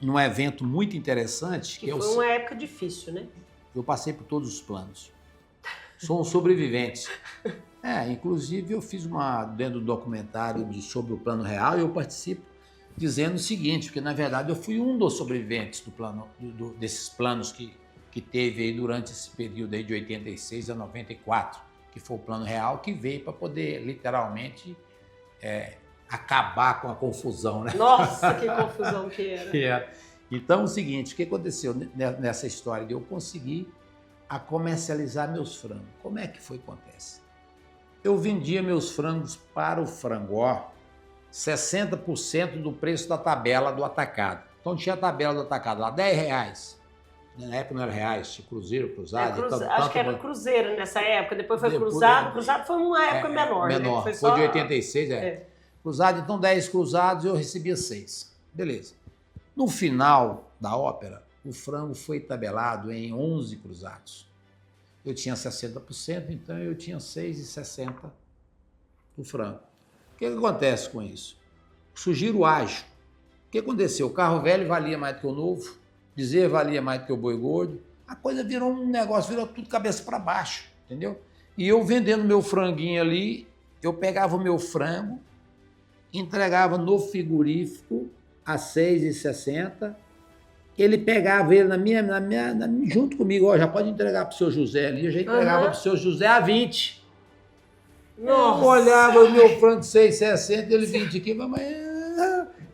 num evento muito interessante. Que foi uma época difícil, né? Eu passei por todos os planos. Sou um sobrevivente. Inclusive eu fiz dentro do documentário sobre o Plano Real, eu participo dizendo o seguinte, porque na verdade eu fui um dos sobreviventes do plano, desses planos que que teve aí durante esse período aí de 86 a 94, que foi o Plano Real, que veio para poder, literalmente, acabar com a confusão, né? Nossa, que confusão que era. Então, é o seguinte, o que aconteceu nessa história? Eu consegui comercializar meus frangos. Como é que foi que acontece? Eu vendia meus frangos para o frangó 60% do preço da tabela do atacado. Então tinha a tabela do atacado lá, R$10. Na época não era reais, tinha cruzeiro, cruzado. Acho que era cruzeiro nessa época, depois foi cruzado. Cruzado foi uma época menor. Menor, né? foi de 86, Cruzado, então 10 cruzados eu recebia 6. Beleza. No final da ópera, o frango foi tabelado em 11 cruzados. Eu tinha 60%, então eu tinha 6,60 do frango. O que acontece com isso? Surgiram o ágio. O que aconteceu? O carro velho valia mais do que o novo, bezerro valia mais do que o boi gordo. A coisa virou um negócio, virou tudo cabeça para baixo, entendeu? E eu vendendo meu franguinho ali, eu pegava o meu frango, entregava no frigorífico a 6,60. Ele pegava ele junto comigo, ó, já pode entregar para o seu José ali, eu já entregava para o seu José a 20. Nossa. Eu olhava o meu frango 6,60 e ele 20 aqui, mas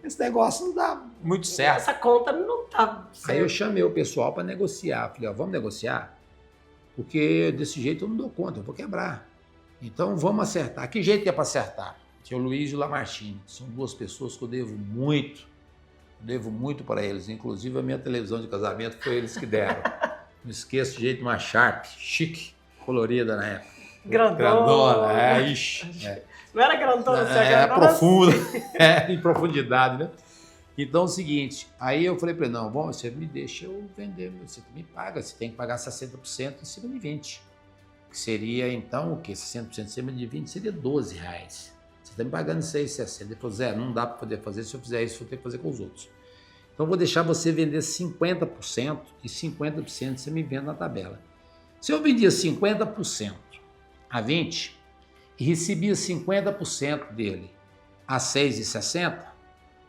esse negócio não dá muito certo. Essa conta não tá certo. Aí eu chamei o pessoal para negociar, falei, ó, vamos negociar? Porque desse jeito eu não dou conta, eu vou quebrar. Então vamos acertar. Que jeito que é para acertar? Tinha o Luiz e o Lamartine, são duas pessoas que eu devo muito para eles, inclusive a minha televisão de casamento foi eles que deram. Não esqueço de jeito mais sharp, chique, colorida na época. Grandona. Ixi. Não era grandona, você era profunda, em profundidade, né? Então é o seguinte, aí eu falei para ele, não, bom, você me deixa eu vender, você me paga, você tem que pagar 60% em cima de 20. Que seria então o quê? 60% em cima de 20 seria R$12. Você está me pagando 6,60. Ele falou, Zé, não dá para poder fazer, se eu fizer isso, eu vou ter que fazer com os outros. Então eu vou deixar você vender 50% e 50% você me vende na tabela. Se eu vendia 50% a 20 e recebia 50% dele a 6,60,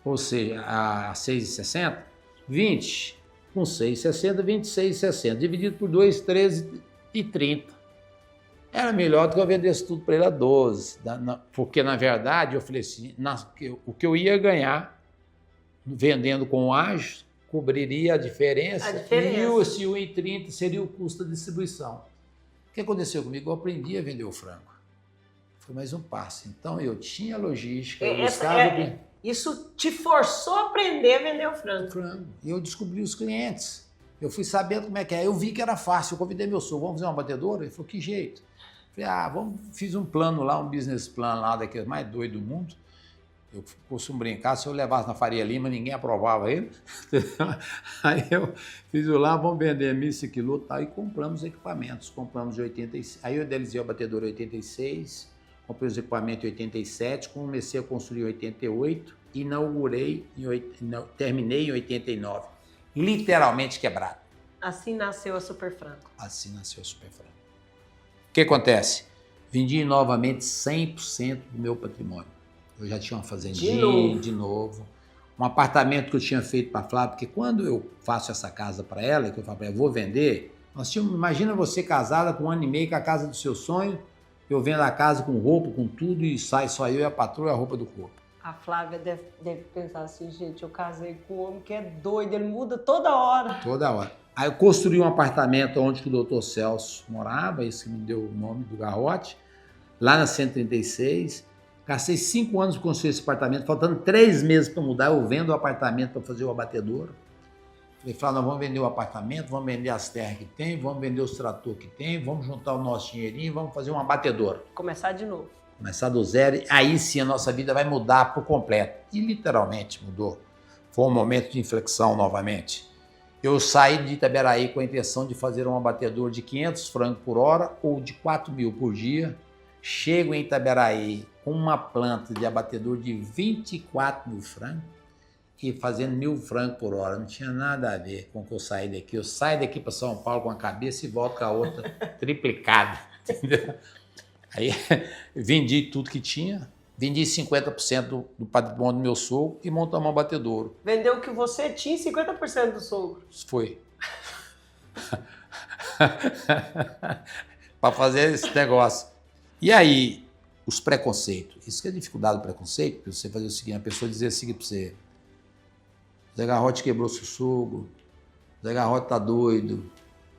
ou seja, a 6,60, 20 com 6,60, 26,60, dividido por 2, 13,30. Era melhor do que eu vendesse tudo para ele a 12, porque na verdade eu falei assim, o que eu ia ganhar vendendo com ágio cobriria a diferença. E esse 1,30 seria o custo da distribuição. O que aconteceu comigo? Eu aprendi a vender o frango. Foi mais um passo. Então eu tinha logística, eu buscava... Isso te forçou a aprender a vender o frango. E eu descobri os clientes. Eu fui sabendo como é que é. Eu vi que era fácil. Eu convidei meu sogro, vamos fazer uma batedora? Ele falou, que jeito? Eu falei, fiz um plano lá, um business plan lá, daqueles mais doidos do mundo. Eu costumo brincar, se eu levasse na Faria Lima, ninguém aprovava ele. Aí eu fiz lá, vamos vender 1.000 quilos, tá? E compramos equipamentos. Compramos de 86. Aí eu idealizei a batedora 86, comprei os equipamentos em 87, comecei a construir em 88, terminei em 89. Literalmente quebrado. Assim nasceu a Super Frango. Assim nasceu a Super Frango. O que acontece? Vendi novamente 100% do meu patrimônio. Eu já tinha uma fazendinha de novo. Um apartamento que eu tinha feito para a Flávia, porque quando eu faço essa casa para ela, que eu falo para ela, vou vender, imagina você casada com 1 ano e meio com a casa do seu sonho, eu vendo a casa com roupa, com tudo, e sai só eu e a patroa e a roupa do corpo. A Flávia deve pensar assim, gente, eu casei com um homem que é doido, ele muda toda hora. Toda hora. Aí eu construí um apartamento onde o doutor Celso morava, isso que me deu o nome do Garrote, lá na 136. Gastei 5 anos para construir esse apartamento, faltando 3 meses para mudar, eu vendo o apartamento para fazer o abatedouro. Falei, nós vamos vender o apartamento, vamos vender as terras que tem, vamos vender os tratores que tem, vamos juntar o nosso dinheirinho e vamos fazer um abatedouro. Começar de novo. Começar do zero, aí sim a nossa vida vai mudar por completo. E literalmente mudou. Foi um momento de inflexão novamente. Eu saí de Itaberaí com a intenção de fazer um abatedouro de 500 frangos por hora ou de 4.000 por dia. Chego em Itaberaí com uma planta de abatedor de 24.000 frangos e fazendo 1.000 frangos por hora. Não tinha nada a ver com o que eu saí daqui. Eu saio daqui para São Paulo com a cabeça e volto com a outra triplicada. Entendeu? Aí vendi tudo que tinha, vendi 50% do patrimônio do meu sogro e montamos um abatedouro. Vendeu o que você tinha e 50% do sogro. Foi. para fazer esse negócio. E aí, os preconceitos. Isso que é a dificuldade do preconceito, para você fazer o seguinte, a pessoa dizer o seguinte para você: Zé Garrote quebrou seu sogro, Zé Garrote tá doido,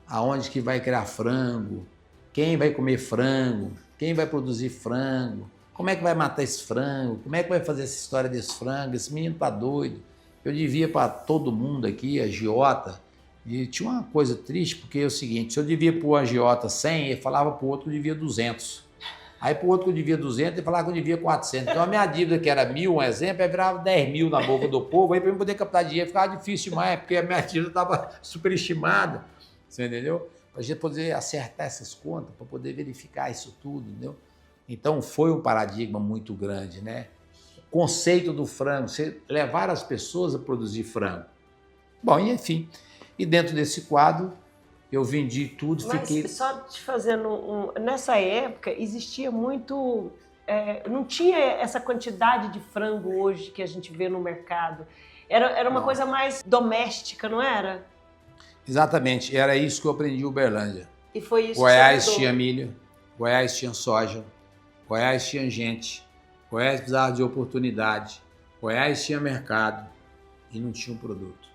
aonde que vai criar frango, quem vai comer frango, quem vai produzir frango, como é que vai matar esse frango, como é que vai fazer essa história desse frango, esse menino tá doido. Eu devia para todo mundo aqui, agiota, e tinha uma coisa triste, porque é o seguinte, se eu devia para o agiota 100, ele falava para o outro que eu devia 200. Aí para o outro que eu devia 200, ele falava que eu devia 400. Então a minha dívida, que era 1.000, um exemplo, aí virava 10 mil na boca do povo, aí para eu poder captar dinheiro ficava difícil demais, porque a minha dívida estava superestimada, você entendeu? Para a gente poder acertar essas contas, para poder verificar isso tudo, entendeu? Então foi um paradigma muito grande, né? O conceito do frango, você levar as pessoas a produzir frango. Bom, e enfim, e dentro desse quadro eu vendi tudo, Mas fiquei... só te fazendo nessa época existia muito, não tinha essa quantidade de frango hoje que a gente vê no mercado. Era uma coisa mais doméstica, não era? Exatamente, era isso que eu aprendi em Uberlândia. E foi isso Goiás que você tinha milho, Goiás tinha soja, Goiás tinha gente, Goiás precisava de oportunidade, Goiás tinha mercado e não tinha um produto.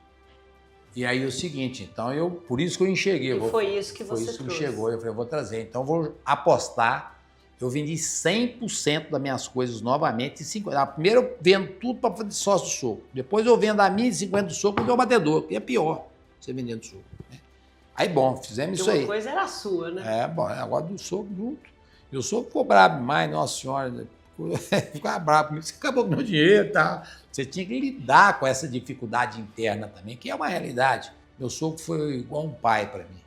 E aí o seguinte, então por isso que eu enxerguei. Foi isso que você trouxe. Foi isso que me chegou, eu falei, eu vou trazer. Então eu vou apostar, eu vendi 100% das minhas coisas novamente, primeiro eu vendo tudo para fazer sócio do sogro, depois eu vendo a minha e 50 do sogro para o batedor, que é pior, você vendendo do sogro. Né? Aí bom, fizemos isso aí. Uma coisa era a sua, né? Bom, agora do sogro junto. E o sogro ficou bravo demais, nossa senhora, ficava bravo comigo, você acabou com o meu dinheiro e tal. Você tinha que lidar com essa dificuldade interna também, que é uma realidade. Meu sogro foi igual um pai para mim.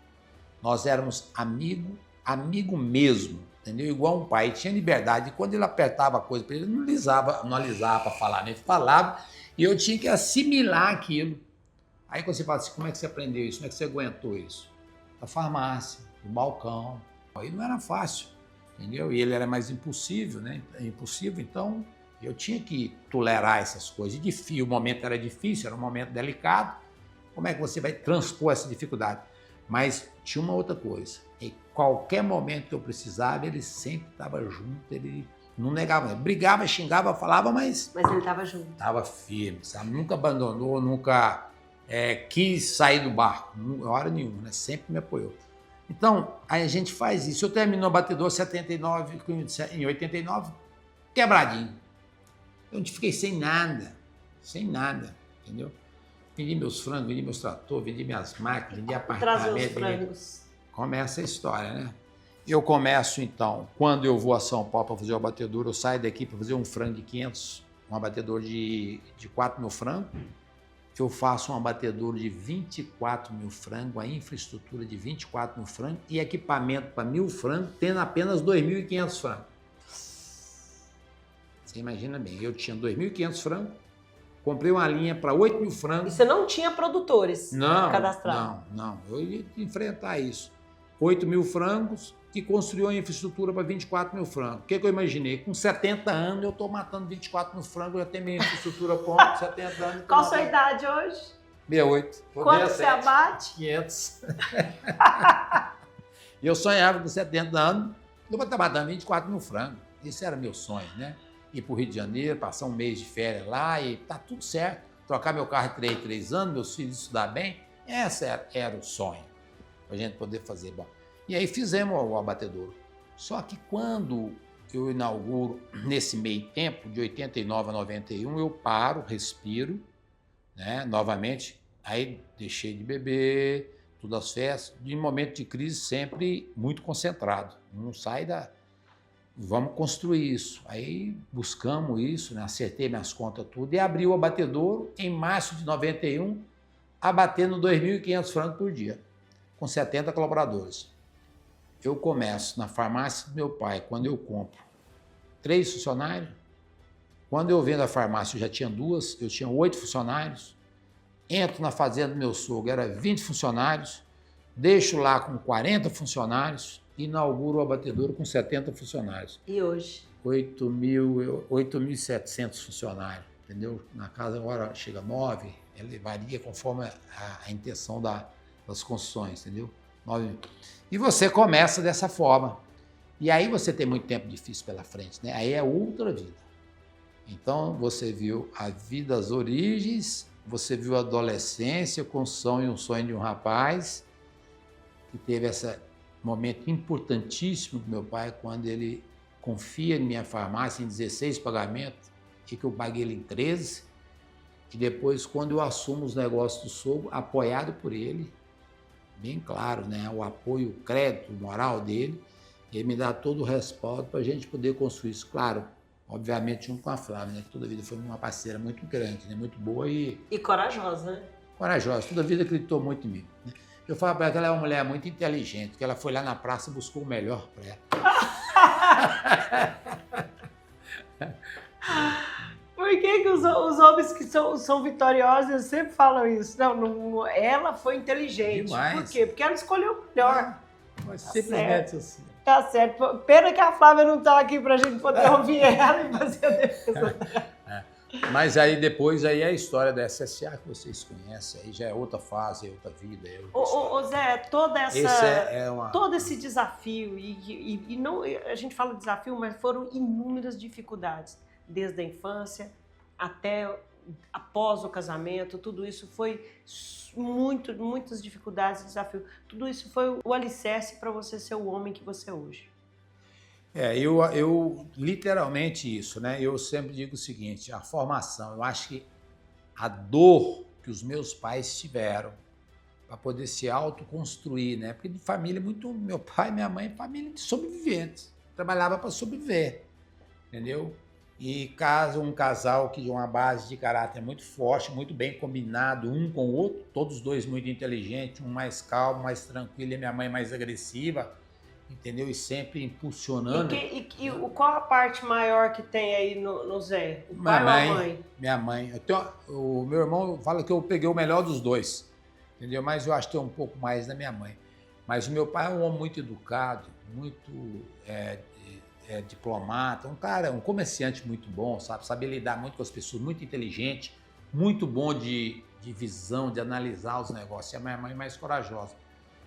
Nós éramos amigo mesmo, entendeu? Igual um pai. Ele tinha liberdade. E quando ele apertava a coisa para ele, não alisava para falar, né? Ele falava e eu tinha que assimilar aquilo. Aí quando você fala assim, como é que você aprendeu isso? Como é que você aguentou isso? Da farmácia, do balcão. Aí não era fácil, entendeu? E ele era mais impulsivo, né? Impulsivo, então... Eu tinha que tolerar essas coisas. E o momento era difícil, era um momento delicado. Como é que você vai transpor essa dificuldade? Mas tinha uma outra coisa. Em qualquer momento que eu precisava, ele sempre estava junto, ele não negava. Ele brigava, xingava, falava, mas ele estava junto. Estava firme, sabe? Nunca abandonou, nunca quis sair do barco, hora nenhuma, né? Sempre me apoiou. Então, aí a gente faz isso. Eu terminou o batedor 79, em 89, quebradinho. Eu fiquei sem nada, entendeu? Vendi meus frangos, vendi meus tratores, vendi minhas máquinas, vendi apartamento. Trazer os frangos. Começa a história, né? Eu começo, então, quando eu vou a São Paulo para fazer o abatedouro, eu saio daqui para fazer um frango de 500, um abatedor de 4 mil frangos. Eu faço um abatedouro de 24 mil frangos, a infraestrutura de 24 mil frangos e equipamento para 1.000 frangos, tendo apenas 2.500 frangos. Você imagina bem, eu tinha 2.500 frangos, comprei uma linha para 8 mil frangos. E você não tinha produtores cadastrados? Não. Eu ia enfrentar isso. 8 mil frangos e construí uma infraestrutura para 24 mil frangos. O que eu imaginei? Com 70 anos eu estou matando 24 mil frangos, eu já tenho minha infraestrutura pronta, 70 anos. Qual a sua idade hoje? 68. Quanto você abate? 500. E eu sonhava com 70 anos, eu vou estar matando 24 mil frangos. Esse era meu sonho, né? Ir para o Rio de Janeiro, passar um mês de férias lá e tá tudo certo. Trocar meu carro em 3 anos, meus filhos estudar bem. Esse era o sonho, para a gente poder fazer. Bom, e aí fizemos o abatedouro. Só que quando eu inauguro, nesse meio tempo, de 89 a 91, eu paro, respiro, né, novamente. Aí deixei de beber, todas as festas. De momento de crise, sempre muito concentrado. Não sai da... Vamos construir isso. Aí buscamos isso, né? Acertei minhas contas tudo e abri o abatedouro em março de 91, abatendo 2.500 frangos por dia, com 70 colaboradores. Eu começo na farmácia do meu pai, quando eu compro 3 funcionários. Quando eu vendo a farmácia, eu já tinha 2, eu tinha 8 funcionários. Entro na fazenda do meu sogro, era 20 funcionários. Deixo lá com 40 funcionários. Inauguro o abatedouro com 70 funcionários. E hoje? 8.700 funcionários, entendeu? Na casa agora chega 9, ele varia conforme a intenção das construções, entendeu? E você começa dessa forma. E aí você tem muito tempo difícil pela frente, né? Aí é outra vida. Então você viu a vida, as origens, você viu a adolescência com um sonho de um rapaz que teve esse momento importantíssimo do meu pai, quando ele confia em minha farmácia em 16 pagamentos e que eu paguei ele em 13. E depois, quando eu assumo os negócios do sogro, apoiado por ele, bem claro, né? O apoio, o crédito, moral dele, ele me dá todo o respaldo para a gente poder construir isso. Claro, obviamente junto com a Flávia, né? Que toda a vida foi uma parceira muito grande, né? Muito boa e corajosa, né? Corajosa, toda a vida acreditou muito em mim, né? Eu falo para ela que ela é uma mulher muito inteligente, que ela foi lá na praça e buscou o melhor para ela. Por que os homens que são vitoriosos sempre falam isso? Não, ela foi inteligente. Demais. Por quê? Porque ela escolheu o melhor. Mas simplesmente assim. Tá certo. Pena que a Flávia não tá aqui pra gente poder ouvir ela e fazer a defesa. Mas aí depois aí é a história da SSA que vocês conhecem, aí já é outra fase, é outra vida. É outra Ô Zé, todo esse desafio, e não, a gente fala desafio, mas foram inúmeras dificuldades, desde a infância até após o casamento, tudo isso foi muitas dificuldades e desafios. Tudo isso foi o alicerce para você ser o homem que você é hoje. Eu literalmente isso, né? Eu sempre digo o seguinte, a formação, eu acho que a dor que os meus pais tiveram para poder se autoconstruir, né? Porque de família muito, meu pai e minha mãe, família de sobreviventes, trabalhava para sobreviver, entendeu? E um casal que de uma base de caráter muito forte, muito bem combinado um com o outro, todos dois muito inteligentes, um mais calmo, mais tranquilo, e minha mãe mais agressiva, entendeu? E sempre impulsionando. Qual a parte maior que tem aí no Zé? O pai ou a mãe? Minha mãe. O meu irmão fala que eu peguei o melhor dos dois, entendeu? Mas eu acho que tem um pouco mais da minha mãe. Mas o meu pai é um homem muito educado, muito diplomata, um comerciante muito bom, sabe lidar muito com as pessoas, muito inteligente, muito bom de visão, de analisar os negócios. E a minha mãe é mais corajosa.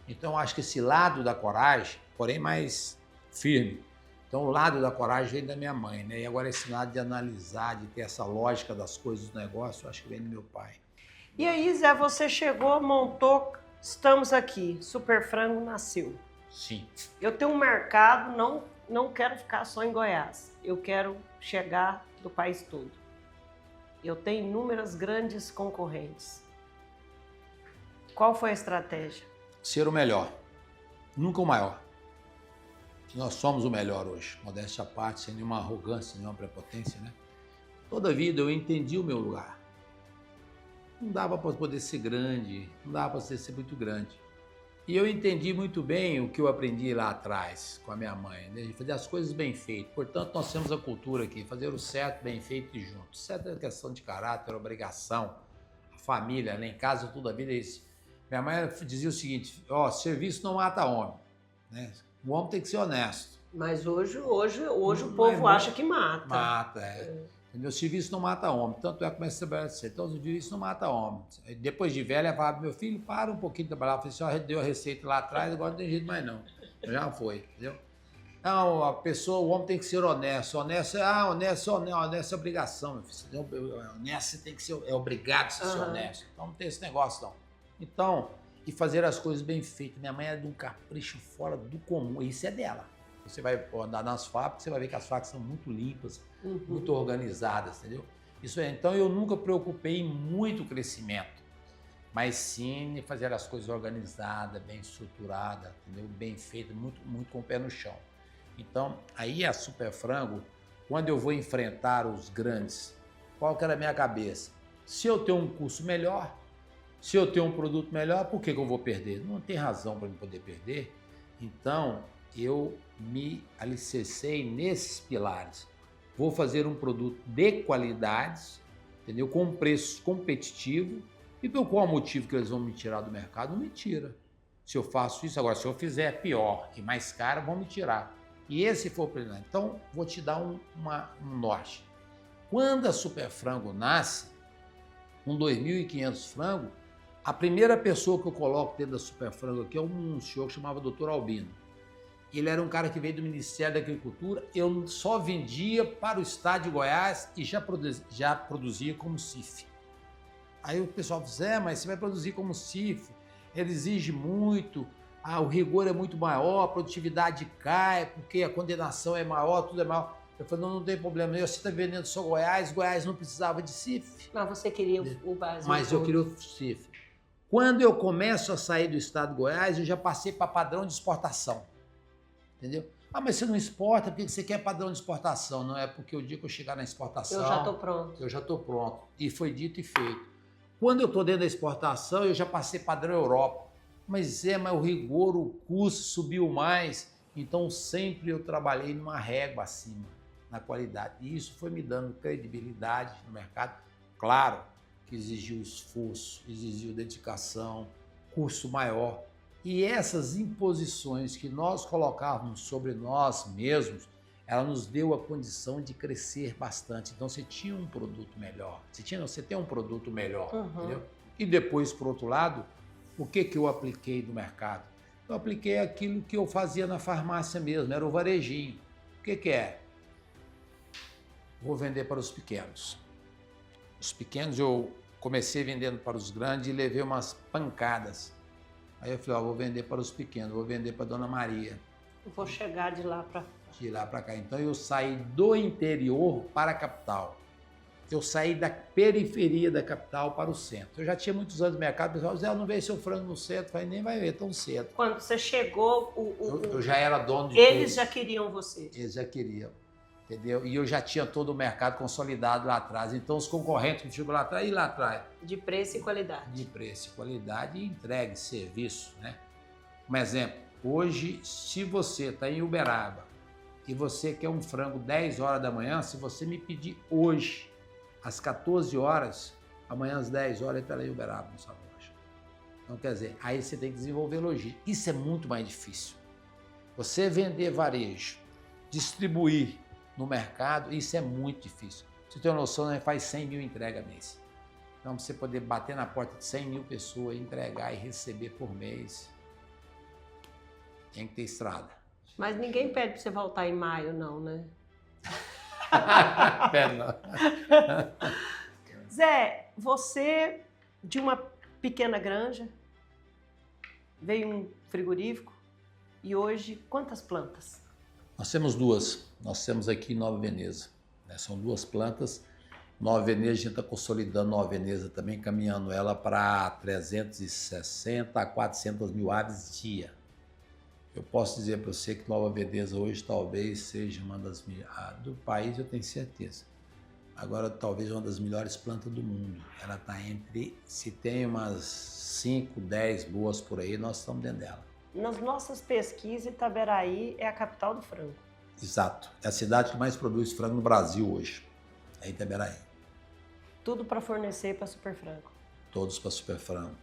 Então, eu acho que esse lado da coragem, porém mais firme. Então, o lado da coragem vem da minha mãe, né? E agora esse lado de analisar, de ter essa lógica das coisas do negócio, eu acho que vem do meu pai. E aí, Zé, você chegou, montou, estamos aqui, Super Frango nasceu. Sim. Eu tenho um mercado, não quero ficar só em Goiás. Eu quero chegar do país todo. Eu tenho inúmeras grandes concorrentes. Qual foi a estratégia? Ser o melhor, nunca o maior. Nós somos o melhor hoje, modéstia à parte, sem nenhuma arrogância, nenhuma prepotência, né? Toda a vida eu entendi o meu lugar. Não dava para poder ser grande, não dava para ser muito grande. E eu entendi muito bem o que eu aprendi lá atrás com a minha mãe, né? De fazer as coisas bem feitas. Portanto, nós temos a cultura aqui, fazer o certo, bem feito e junto. Certo é questão de caráter, obrigação, a família, né? Em casa, toda a vida é isso. Minha mãe dizia o seguinte, serviço não mata homem, né? O homem tem que ser honesto. Mas hoje o povo acha que mata. Mata, Entendeu? O serviço não mata homem, tanto é que começa a trabalhar assim. Então, o serviço não mata homem. Depois de velha, eu falava, meu filho, para um pouquinho de trabalhar. Eu falei, deu a receita lá atrás, agora não tem jeito mais não. Já foi, entendeu? Não, o homem tem que ser honesto. Honesto é obrigação, meu filho. Honesto, você tem que ser, é obrigado a ser honesto. Então, não tem esse negócio, não. Então, e fazer as coisas bem feitas. Minha mãe é de um capricho fora do comum, isso é dela. Você vai andar nas fábricas, você vai ver que as fábricas são muito limpas, muito organizadas, entendeu? Então, eu nunca preocupei em muito crescimento, mas sim em fazer as coisas organizadas, bem estruturadas, entendeu? Bem feitas, muito com o pé no chão. Então, aí a Super Frango, quando eu vou enfrentar os grandes, qual que era a minha cabeça? Se eu tenho um curso melhor, se eu tenho um produto melhor, por que eu vou perder? Não tem razão para eu poder perder. Então, eu me alicercei nesses pilares. Vou fazer um produto de qualidades, entendeu? Com um preço competitivo. E por qual motivo que eles vão me tirar do mercado? Não me tira. Se eu faço isso, agora, se eu fizer pior e mais caro, vão me tirar. E esse foi o problema. Então, vou te dar um norte. Quando a Super Frango nasce, com 2.500 frangos, A primeira pessoa que eu coloco dentro da Super Frango aqui é um senhor que chamava Dr. Albino. Ele era um cara que veio do Ministério da Agricultura. Eu só vendia para o estado de Goiás e já produzia como CIF. Aí o pessoal disse, mas você vai produzir como CIF, ele exige muito, o rigor é muito maior, a produtividade cai, porque a condenação é maior, tudo é maior. Eu falei, não tem problema, você está vendendo só Goiás, Goiás não precisava de CIF. Mas você queria o básico. Mas eu queria o CIF. Quando eu começo a sair do estado de Goiás, eu já passei para padrão de exportação. Entendeu? Mas você não exporta porque você quer padrão de exportação. Não é porque o dia que eu chegar na exportação... Eu já estou pronto. Eu já estou pronto. E foi dito e feito. Quando eu estou dentro da exportação, eu já passei padrão Europa. Mas o rigor, o custo subiu mais. Então, sempre eu trabalhei numa régua acima, na qualidade. E isso foi me dando credibilidade no mercado. Claro que exigiu esforço, exigiu dedicação, custo maior. E essas imposições que nós colocávamos sobre nós mesmos, ela nos deu a condição de crescer bastante. Então você tinha um produto melhor, você tem um produto melhor, entendeu? E depois, por outro lado, o que eu apliquei no mercado? Eu apliquei aquilo que eu fazia na farmácia mesmo, era o varejinho. O que é? Vou vender para os pequenos. Os pequenos eu comecei vendendo para os grandes e levei umas pancadas. Aí eu falei, vou vender para os pequenos, vou vender para a Dona Maria. Vou chegar de lá para... De lá para cá. Então eu saí do interior para a capital. Eu saí da periferia da capital para o centro. Eu já tinha muitos anos de mercado, o pessoal dizia, não veio seu frango no centro. Eu falei, nem vai ver tão cedo. Quando você chegou... Eu já era dono de Eles já queriam você. Eles já queriam. Entendeu? E eu já tinha todo o mercado consolidado lá atrás. Então, os concorrentes que chegam lá atrás, e lá atrás? De preço e qualidade. De preço e qualidade e entregue, serviço, né? Um exemplo, hoje, se você está em Uberaba e você quer um frango 10 horas da manhã, se você me pedir hoje, às 14 horas, amanhã às 10 horas, ele está lá em Uberaba, na sua loja. Então, quer dizer, aí você tem que desenvolver logística. Isso é muito mais difícil. Você vender varejo, distribuir no mercado, isso é muito difícil. Você tem uma noção, né? Faz 100 mil entregas mês. Então, para você poder bater na porta de 100 mil pessoas, entregar e receber por mês, tem que ter estrada. Mas ninguém pede para você voltar em maio, não, né? Pede não. Zé, você de uma pequena granja, veio um frigorífico e hoje quantas plantas? Nós temos duas. Nós temos aqui em Nova Veneza. São duas plantas. Nova Veneza, a gente está consolidando Nova Veneza também, caminhando ela para 360 a 400 mil aves dia. Eu posso dizer para você que Nova Veneza hoje talvez seja uma das do país, eu tenho certeza. Agora, talvez uma das melhores plantas do mundo. Ela está entre, se tem umas 5, 10 boas por aí, nós estamos dentro dela. Nas nossas pesquisas, Itaberaí é a capital do frango. Exato. É a cidade que mais produz frango no Brasil hoje. É Itaberaí. Tudo para fornecer para Super Frango. Todos para Super Frango.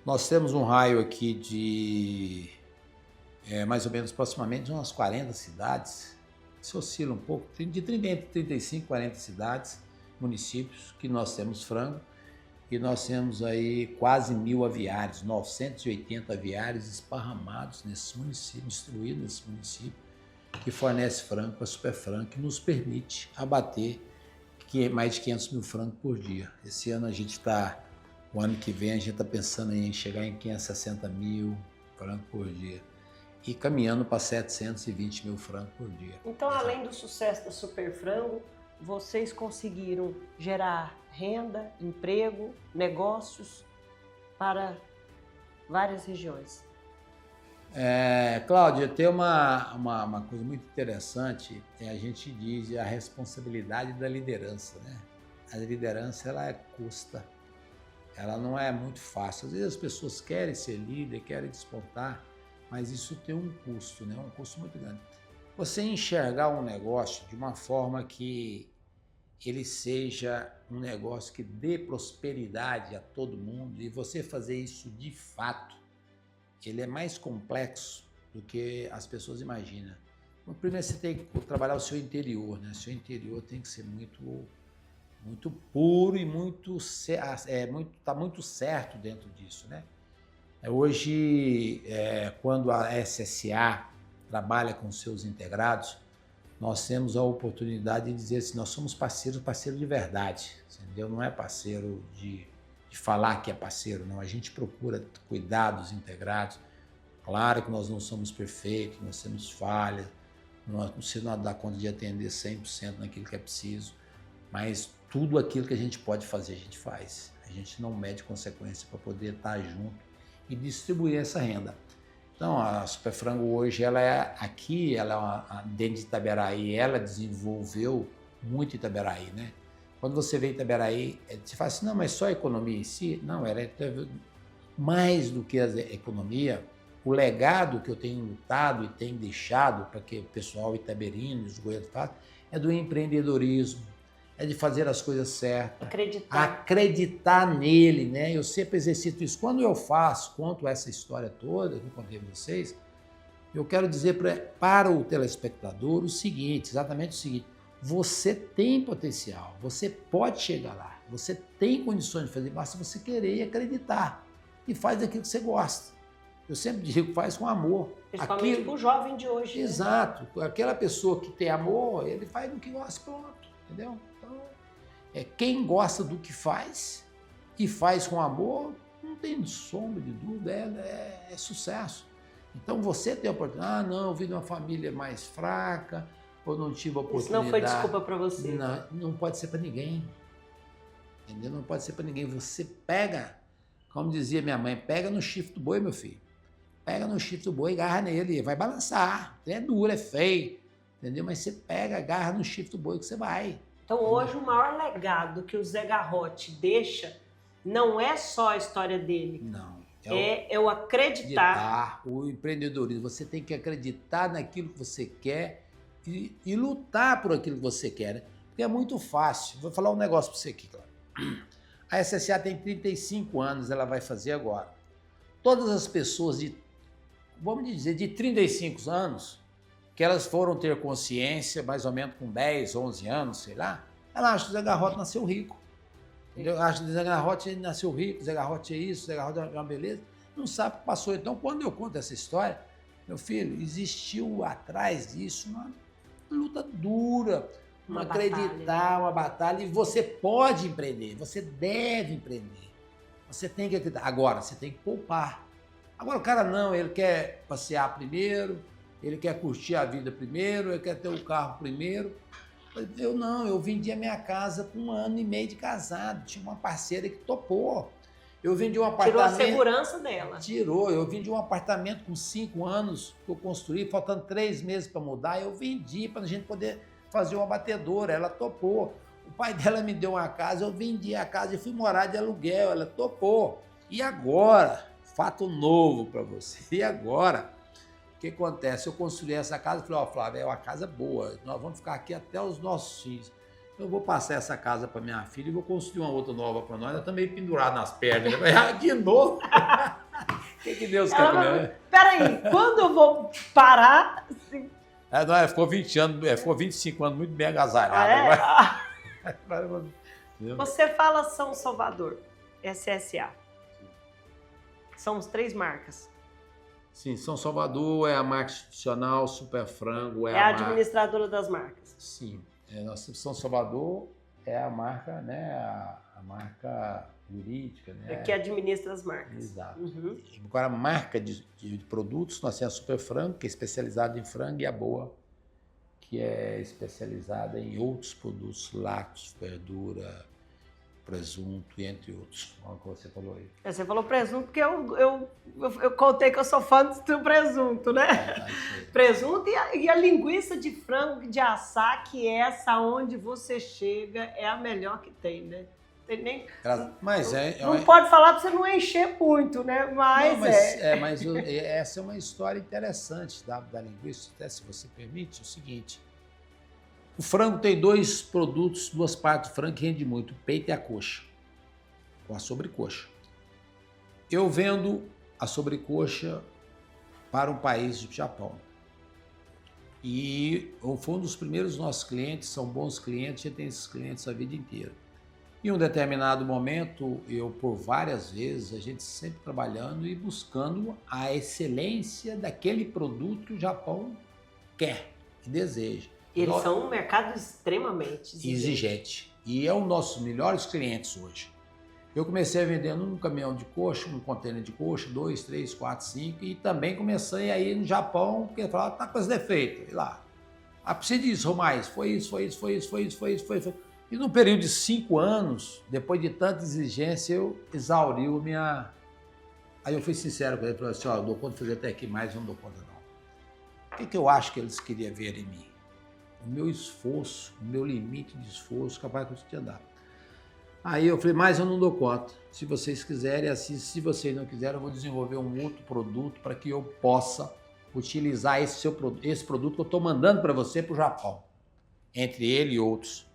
Nós temos um raio aqui de mais ou menos aproximadamente umas 40 cidades. Se oscila um pouco, de 35, 40 cidades, municípios que nós temos frango. E nós temos aí quase 1.000 aviários, 980 aviários esparramados nesses municípios, distribuídos nesses municípios, que fornece frango para a Super Frango, que nos permite abater mais de 500 mil frangos por dia. Esse ano a gente está, o ano que vem a gente está pensando em chegar em 560 mil frangos por dia e caminhando para 720 mil frangos por dia. Então, além do sucesso da Super Frango, vocês conseguiram gerar renda, emprego, negócios para várias regiões. Cláudia, tem uma coisa muito interessante, a gente diz a responsabilidade da liderança, né? A liderança, ela custa, ela não é muito fácil. Às vezes as pessoas querem ser líder, querem despontar, mas isso tem um custo, né? Um custo muito grande. Você enxergar um negócio de uma forma que ele seja um negócio que dê prosperidade a todo mundo e você fazer isso de fato, ele é mais complexo do que as pessoas imaginam. Primeiro você tem que trabalhar o seu interior, né? O seu interior tem que ser muito muito puro e tá muito certo dentro disso, né? Hoje, quando a SSA trabalha com seus integrados, nós temos a oportunidade de dizer assim, nós somos parceiro de verdade, entendeu? Não é parceiro de falar que é parceiro, não. A gente procura cuidar dos integrados. Claro que nós não somos perfeitos, nós temos falhas, você não dá conta de atender 100% naquilo que é preciso, mas tudo aquilo que a gente pode fazer, a gente faz. A gente não mede consequência para poder estar junto e distribuir essa renda. Então, a Super Frango hoje, dentro de Itaberaí, ela desenvolveu muito Itaberaí, né? Quando você vê Itaberaí, você fala assim, não, mas só a economia em si? Não, ela é mais do que a economia. O legado que eu tenho lutado e tenho deixado para que o pessoal itaberino, os goianos façam, é do empreendedorismo, é de fazer as coisas certas. Acreditar nele, né? Eu sempre exercito isso. Quando eu conto essa história toda, que eu contei para vocês, eu quero dizer para o telespectador exatamente o seguinte, você tem potencial, você pode chegar lá, você tem condições de fazer, basta você querer e acreditar. E faz aquilo que você gosta. Eu sempre digo, faz com amor. Principalmente para o jovem de hoje. Exato. Né? Aquela pessoa que tem amor, ele faz do que gosta, pronto. Entendeu? Então, quem gosta do que faz e faz com amor, não tem sombra de dúvida, é sucesso. Então você tem a oportunidade, não, eu vim de uma família mais fraca, ou não tive a oportunidade. Isso não foi desculpa para você. Não pode ser para ninguém. Entendeu? Não pode ser para ninguém. Você pega, como dizia minha mãe, pega no chifre do boi, meu filho. Pega no chifre do boi e agarra nele, vai balançar. É duro, é feio, entendeu? Mas você pega, agarra no chifre do boi que você vai. Então hoje o maior legado que o Zé Garrote deixa não é só a história dele. Não. É o acreditar. O empreendedorismo. Você tem que acreditar naquilo que você quer e lutar por aquilo que você quer, né? Porque é muito fácil. Vou falar um negócio para você aqui, claro. A SSA tem 35 anos, ela vai fazer agora. Todas as pessoas vamos dizer, de 35 anos, que elas foram ter consciência, mais ou menos com 10, 11 anos, sei lá, ela acha que o Zé Garrote nasceu rico. Entendeu? Acha que o Zé Garrote nasceu rico, o Zé Garrote é isso, o Zé Garrote é uma beleza. Não sabe o que passou. Então, quando eu conto essa história, meu filho, existiu atrás disso uma luta dura, uma batalha, e você pode empreender, você deve empreender. Você tem que acreditar. Agora, você tem que poupar. Agora o cara não, ele quer passear primeiro, ele quer curtir a vida primeiro, ele quer ter o carro primeiro. Eu não, eu vendi a minha casa com 1 ano e meio de casado, tinha uma parceira que topou. Eu vendi um apartamento... Tirou a segurança dela. Tirou, eu vendi um apartamento com 5 anos que eu construí, faltando 3 meses para mudar, eu vendi para a gente poder fazer uma batedora, ela topou. O pai dela me deu uma casa, eu vendi a casa e fui morar de aluguel, ela topou. E agora... Fato novo para você. E agora, o que acontece? Eu construí essa casa e falei, Flávio, é uma casa boa, nós vamos ficar aqui até os nossos filhos. Eu vou passar essa casa para minha filha e vou construir uma outra nova para nós. Ela também pendurada nas pernas. De novo? O que Deus quer comer? Peraí, quando eu vou parar... Ela ficou 20 anos, ficou 25 anos muito bem agasalhada. Você fala São Salvador, SSA. São as 3 marcas. Sim, São Salvador é a marca institucional, Super Frango é a administradora das marcas. Sim, São Salvador é a marca, né, a marca jurídica, né? Que administra as marcas. Exato. Agora a marca de produtos, nós temos a Super Frango, que é especializada em frango, e a Boa, que é especializada em outros produtos, lácteos, verdura, presunto, entre outros, como você falou aí. Você falou presunto porque eu contei que eu sou fã do presunto, né? Presunto e a linguiça de frango de assá, que é essa onde você chega, é a melhor que tem, né? Tem nem, mas não pode falar para você não encher muito, né? Mas essa é uma história interessante da linguiça, até se você permite, é o seguinte. O frango tem 2 produtos, 2 partes do frango que rende muito, o peito e a coxa, com a sobrecoxa. Eu vendo a sobrecoxa para um país do Japão. E foi um dos primeiros nossos clientes, são bons clientes, a gente tem esses clientes a vida inteira. Em um determinado momento, eu por várias vezes, a gente sempre trabalhando e buscando a excelência daquele produto que o Japão quer e deseja. Eles são um mercado extremamente exigente. E é um dos nossos melhores clientes hoje. Eu comecei vendendo um caminhão de coxa, um container de coxa, 2, 3, 4, 5, e também comecei a ir no Japão, porque falava, tá com esse defeito, e lá. Ah, precisa disso ou mais, foi isso. E num período de 5 anos, depois de tanta exigência, eu exauriu minha... Aí eu fui sincero com ele, falei assim, ó, eu dou conta de fazer até aqui mais, não dou conta não. O que eu acho que eles queriam ver em mim? O meu esforço, o meu limite de esforço capaz que eu tinha dado. Aí eu falei, mas eu não dou conta. Se vocês quiserem, assim, se vocês não quiserem, eu vou desenvolver um outro produto para que eu possa utilizar esse produto que eu estou mandando para você para o Japão. Entre ele e outros.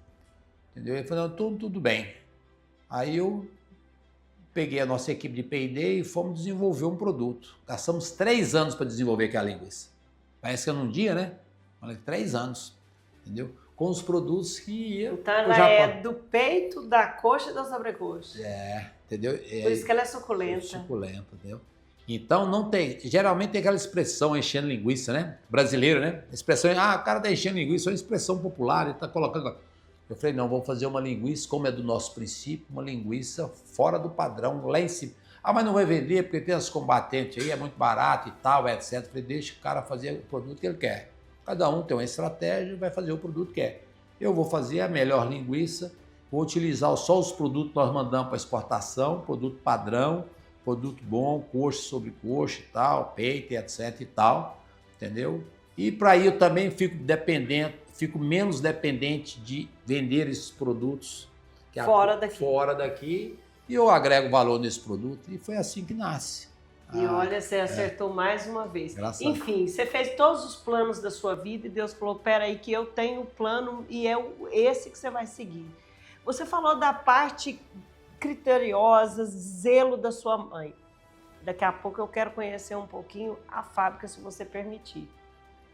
Entendeu? Ele falou, tudo bem. Aí eu peguei a nossa equipe de P&D e fomos desenvolver um produto. Gastamos 3 anos para desenvolver aquela linguiça. Parece que é num dia, né? Olha, 3 anos. Entendeu? Com os produtos que iam. Então ela é do peito, da coxa e da sobrecoxa. Entendeu? Por isso que ela é suculenta. Suculenta, entendeu? Então não tem. Geralmente tem aquela expressão enchendo linguiça, né? Brasileiro, né? A expressão, o cara tá enchendo linguiça, é uma expressão popular, ele tá colocando. Eu falei, não, vamos fazer uma linguiça, como é do nosso princípio, uma linguiça fora do padrão, lá em cima. Ah, mas não vai vender porque tem as combatentes aí, é muito barato e tal, etc. Eu falei, deixa o cara fazer o produto que ele quer. Cada um tem uma estratégia e vai fazer o produto que quer. Eu vou fazer a melhor linguiça, vou utilizar só os produtos que nós mandamos para exportação, produto padrão, produto bom, coxa sobre coxa e tal, peito, etc e tal, entendeu? E para aí eu também fico menos dependente de vender esses produtos fora daqui e eu agrego valor nesse produto e foi assim que nasce. E olha, você acertou mais uma vez. Enfim, você fez todos os planos da sua vida e Deus falou, peraí que eu tenho um plano e é esse que você vai seguir. Você falou da parte criteriosa, zelo da sua mãe. Daqui a pouco eu quero conhecer um pouquinho a fábrica, se você permitir.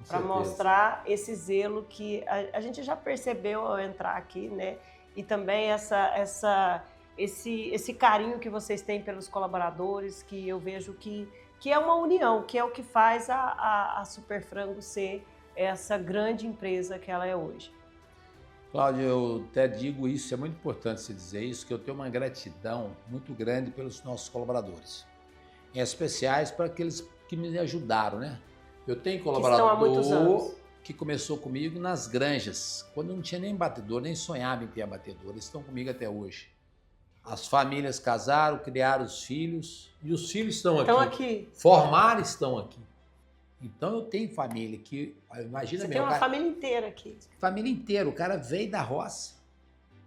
Para mostrar esse zelo que a gente já percebeu ao entrar aqui, né? E também esse carinho que vocês têm pelos colaboradores, que eu vejo que é uma união, que é o que faz a Super Frango ser essa grande empresa que ela é hoje. Cláudio, eu até digo isso, é muito importante você dizer isso, que eu tenho uma gratidão muito grande pelos nossos colaboradores. Em especiais para aqueles que me ajudaram, né? Eu tenho colaborador que começou comigo nas granjas, quando não tinha nem batedor, nem sonhava em ter batedor, eles estão comigo até hoje. As famílias casaram, criaram os filhos, e os filhos estão aqui. Formaram, estão aqui. Então eu tenho família que, imagina mesmo. Você tem uma família inteira aqui. Família inteira, o cara veio da roça,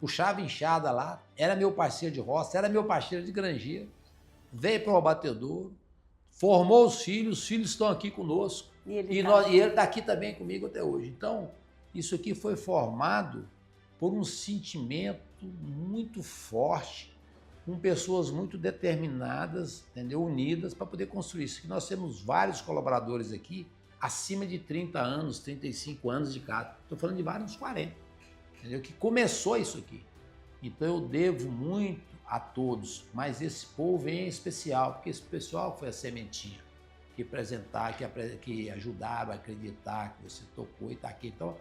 puxava enxada lá, era meu parceiro de roça, era meu parceiro de granjeiro, veio para o abatedouro, formou os filhos estão aqui conosco. E ele está aqui também comigo até hoje. Então, isso aqui foi formado por um sentimento muito forte, com pessoas muito determinadas, entendeu? Unidas para poder construir isso. Nós temos vários colaboradores aqui, acima de 30 anos, 35 anos de cada. Estou falando de vários 40, entendeu? Que começou isso aqui. Então eu devo muito a todos, mas esse povo em especial, porque esse pessoal foi a sementinha que apresentaram, que ajudaram a acreditar que você tocou e está aqui. Então,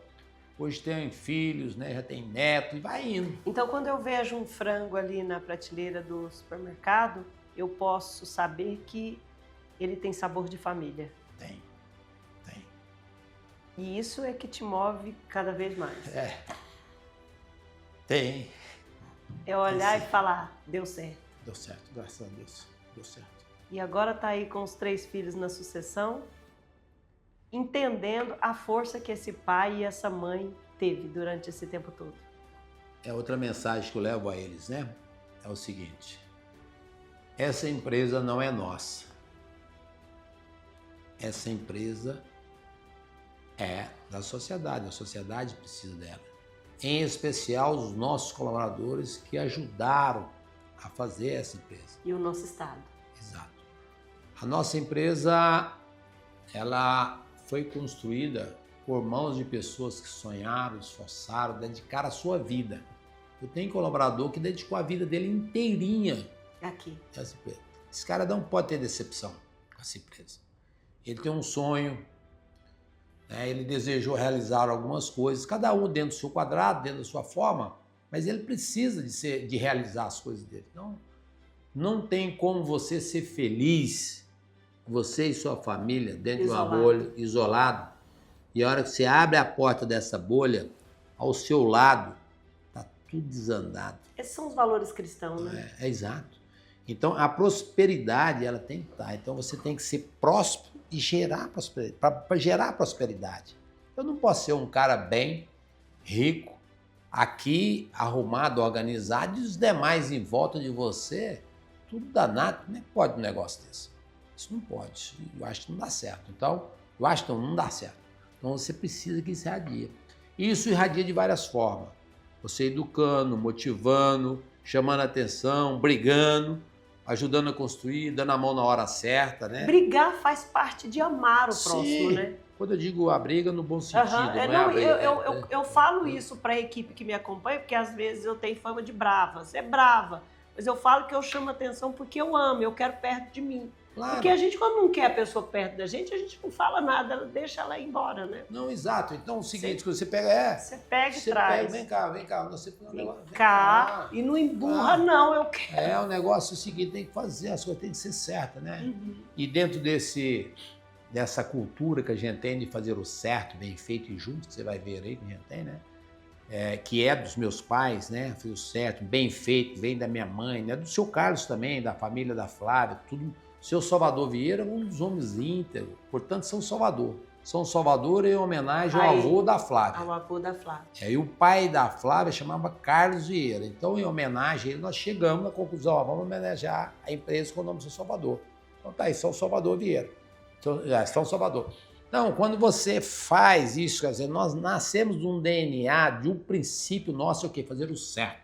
hoje tem filhos, né? Já tem neto e vai indo. Então, quando eu vejo um frango ali na prateleira do supermercado, eu posso saber que ele tem sabor de família. Tem. E isso é que te move cada vez mais. Tem. É olhar e falar, deu certo. Deu certo, graças a Deus, deu certo. E agora tá aí com os 3 filhos na sucessão, entendendo a força que esse pai e essa mãe teve durante esse tempo todo. É outra mensagem que eu levo a eles, né? É o seguinte, essa empresa não é nossa. Essa empresa é da sociedade, a sociedade precisa dela. Em especial os nossos colaboradores que ajudaram a fazer essa empresa. E o nosso estado. Exato. A nossa empresa, ela foi construída por mãos de pessoas que sonharam, esforçaram, dedicaram a sua vida. Eu tenho colaborador que dedicou a vida dele inteirinha Aqui. a essa empresa. Esse cara não pode ter decepção com essa empresa. Ele tem um sonho, né? Ele desejou realizar algumas coisas, cada um dentro do seu quadrado, dentro da sua forma, mas ele precisa de realizar as coisas dele. Então, não tem como você ser feliz, você e sua família, dentro de uma bolha, isolado, e a hora que você abre a porta dessa bolha, ao seu lado, está tudo desandado. Esses são os valores cristãos, né? É exato. Então, a prosperidade, ela tem que estar. Então, você tem que ser próspero e gerar prosperidade, para gerar prosperidade. Eu não posso ser um cara bem, rico, aqui, arrumado, organizado, e os demais em volta de você, tudo danado. Como é que pode um negócio desse? Isso não pode. Eu acho que não dá certo. Então, eu acho que não dá certo. Então, você precisa que isso irradie. E isso irradia de várias formas. Você educando, motivando, chamando a atenção, brigando, ajudando a construir, dando a mão na hora certa, né? Brigar faz parte de amar o próximo, Sim. né? Quando eu digo a briga no bom sentido, eu falo isso para a equipe que me acompanha, porque às vezes eu tenho fama de brava. Você é brava, mas eu falo que eu chamo atenção porque eu amo, eu quero perto de mim. Claro. Porque a gente, quando não quer a pessoa perto da gente, a gente não fala nada, deixa ela ir embora, né? Não, exato. Então, o seguinte, você pega... Você pega e traz. Vem cá. Você vem cá e não emburra, não, eu quero. O negócio é o seguinte, tem que fazer, as coisas têm que ser certas, né? Uhum. E dentro dessa cultura que a gente tem de fazer o certo, bem feito e junto, que você vai ver aí que a gente tem, né? Que é dos meus pais, né? Foi o certo, bem feito, vem da minha mãe, né? Do seu Carlos também, da família da Flávia, tudo. Seu Salvador Vieira é um dos homens íntegros, portanto, São Salvador. São Salvador em homenagem ao avô da Flávia. Ao avô da Flávia. E o pai da Flávia chamava Carlos Vieira. Então, em homenagem a ele, nós chegamos na conclusão, vamos homenagear a empresa com o nome de São Salvador. Então tá aí, São Salvador Vieira. São Salvador. Então, quando você faz isso, quer dizer, nós nascemos de um DNA, de um princípio nosso, é o quê? Fazer o certo.